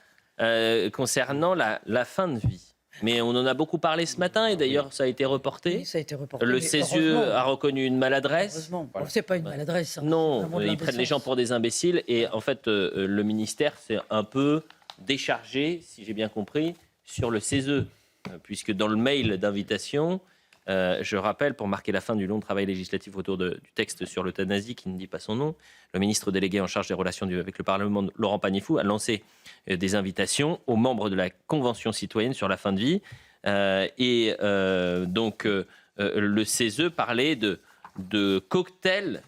concernant la fin de vie? Mais on en a beaucoup parlé ce matin et d'ailleurs ça a été reporté. Oui, ça a été reporté. Le CESE a reconnu une maladresse. Heureusement. Voilà. C'est pas une maladresse. Non, ils prennent les gens pour des imbéciles et en fait le ministère s'est un peu déchargé, si j'ai bien compris, sur le CESE. Puisque dans le mail d'invitation, je rappelle, pour marquer la fin du long travail législatif autour du texte sur l'euthanasie, qui ne dit pas son nom, le ministre délégué en charge des relations avec le Parlement, Laurent Pagnefou, a lancé des invitations aux membres de la Convention citoyenne sur la fin de vie. Donc, le CESE parlait de cocktails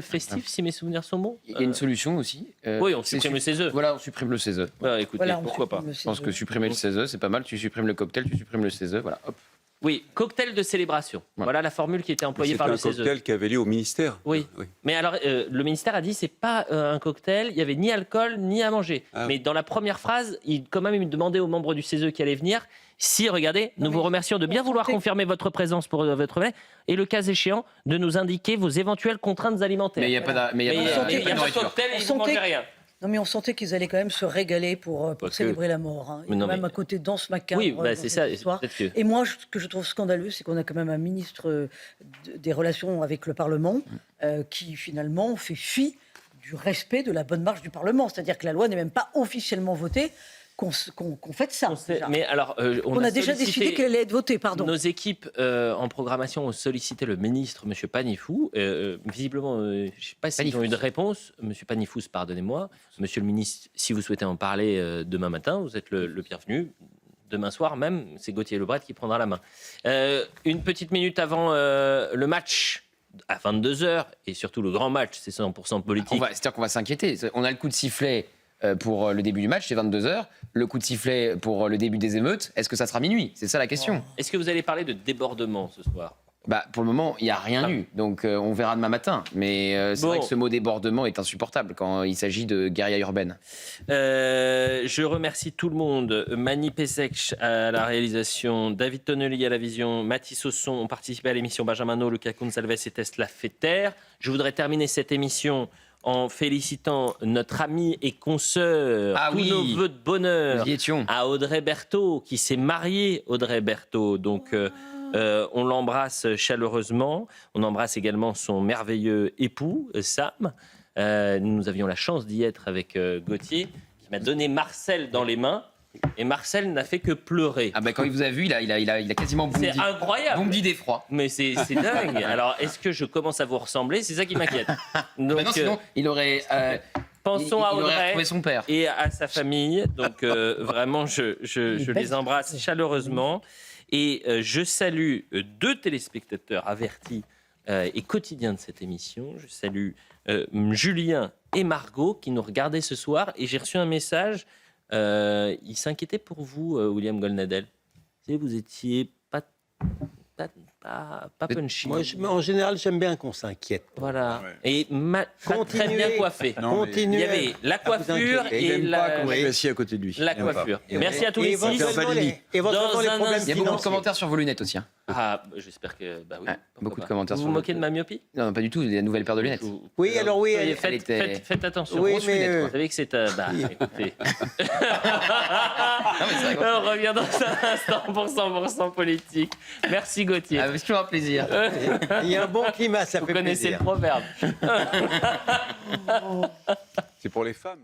festifs, si mes souvenirs sont bons. Il y a une solution aussi. Oui, on supprime le CESE. Voilà, on supprime le CESE. Écoutez, pourquoi pas. Je pense que supprimer le CESE, c'est pas mal. Tu supprimes le cocktail, tu supprimes le CESE, voilà, hop. Oui, cocktail de célébration. Voilà la formule qui était employée par le CESE. C'est un cocktail qui avait lieu au ministère. Oui. Mais alors, le ministère a dit c'est pas un cocktail, il y avait ni alcool ni à manger. Mais dans la première phrase, il demandait aux membres du CESE qui allaient venir si, regardez, nous vous remercions de bien vouloir confirmer votre présence pour votre venue et le cas échéant de nous indiquer vos éventuelles contraintes alimentaires. Mais il n'y a pas de cocktail et ils ne mangeaient rien. Non, mais on sentait qu'ils allaient quand même se régaler pour célébrer la mort. Il y a quand même un côté danse macabre. Oui, c'est ça. Et moi, ce que je trouve scandaleux, c'est qu'on a quand même un ministre des Relations avec le Parlement qui, finalement, fait fi du respect de la bonne marche du Parlement. C'est-à-dire que la loi n'est même pas officiellement votée. qu'on fête ça. Déjà. Mais alors, on a déjà décidé qu'elle allait être votée, pardon. Nos équipes en programmation ont sollicité le ministre, M. Panifou. Visiblement, je ne sais pas s'ils ont eu de réponse. M. Panifous, pardonnez-moi. Monsieur le ministre, si vous souhaitez en parler demain matin, vous êtes le bienvenu. Demain soir même, c'est Gauthier Lebret qui prendra la main. Une petite minute avant le match, à 22h, et surtout le grand match, c'est 100% politique. C'est-à-dire qu'on va s'inquiéter. On a le coup de sifflet pour le début du match, c'est 22h. Le coup de sifflet pour le début des émeutes, est-ce que ça sera minuit? C'est ça la question. Est-ce que vous allez parler de débordement ce soir? Pour le moment, il n'y a rien eu. Donc, on verra demain matin. Mais c'est vrai que ce mot débordement est insupportable quand il s'agit de guérilla urbaine. Je remercie tout le monde. Mani Pesek à la réalisation, David Tonnelly à la vision, Mathis Sosson ont participé à l'émission, Benjamin No, Lucas Gonçalves et Tesla Fetter. Je voudrais terminer cette émission en félicitant notre ami et consoeur, nos vœux de bonheur à Audrey Berthaud, qui s'est mariée, Audrey Berthaud. Donc, on l'embrasse chaleureusement. On embrasse également son merveilleux époux, Sam. Nous avions la chance d'y être avec Gauthier, qui m'a donné Marcel dans les mains. Et Marcel n'a fait que pleurer. Quand il vous a vu, il a quasiment bondi. C'est incroyable. Bondi d'effroi. Mais c'est dingue. Alors, est-ce que je commence à vous ressembler? C'est ça qui m'inquiète. Donc, non, sinon, il aurait... Pensons à Audrey son père. et à sa famille. Donc, vraiment, je les embrasse chaleureusement. Et je salue 2 téléspectateurs avertis et quotidiens de cette émission. Je salue Julien et Margot qui nous regardaient ce soir. Et j'ai reçu un message. Ils s'inquiétaient pour vous, William Goldnadel. Vous étiez pas punchy. Moi, en général, j'aime bien qu'on s'inquiète. Voilà. Ouais. Et pas très bien coiffé. Il y avait la coiffure et assis à côté de lui. La coiffure. Merci à tous les 6. Il y a beaucoup de commentaires sur vos lunettes aussi. J'espère que... oui. Beaucoup de commentaires. Vous vous moquez de ma myopie? Non, pas du tout. Il y a une nouvelle paire de lunettes. Oui, alors oui. Faites attention. Oui, mais... Vous savez que c'est... écoutez. On revient dans un instant pour 100% politique. Merci Gauthier. Avec toujours un plaisir. Il y a un bon climat, ça fait plaisir. Vous connaissez le proverbe. C'est pour les femmes.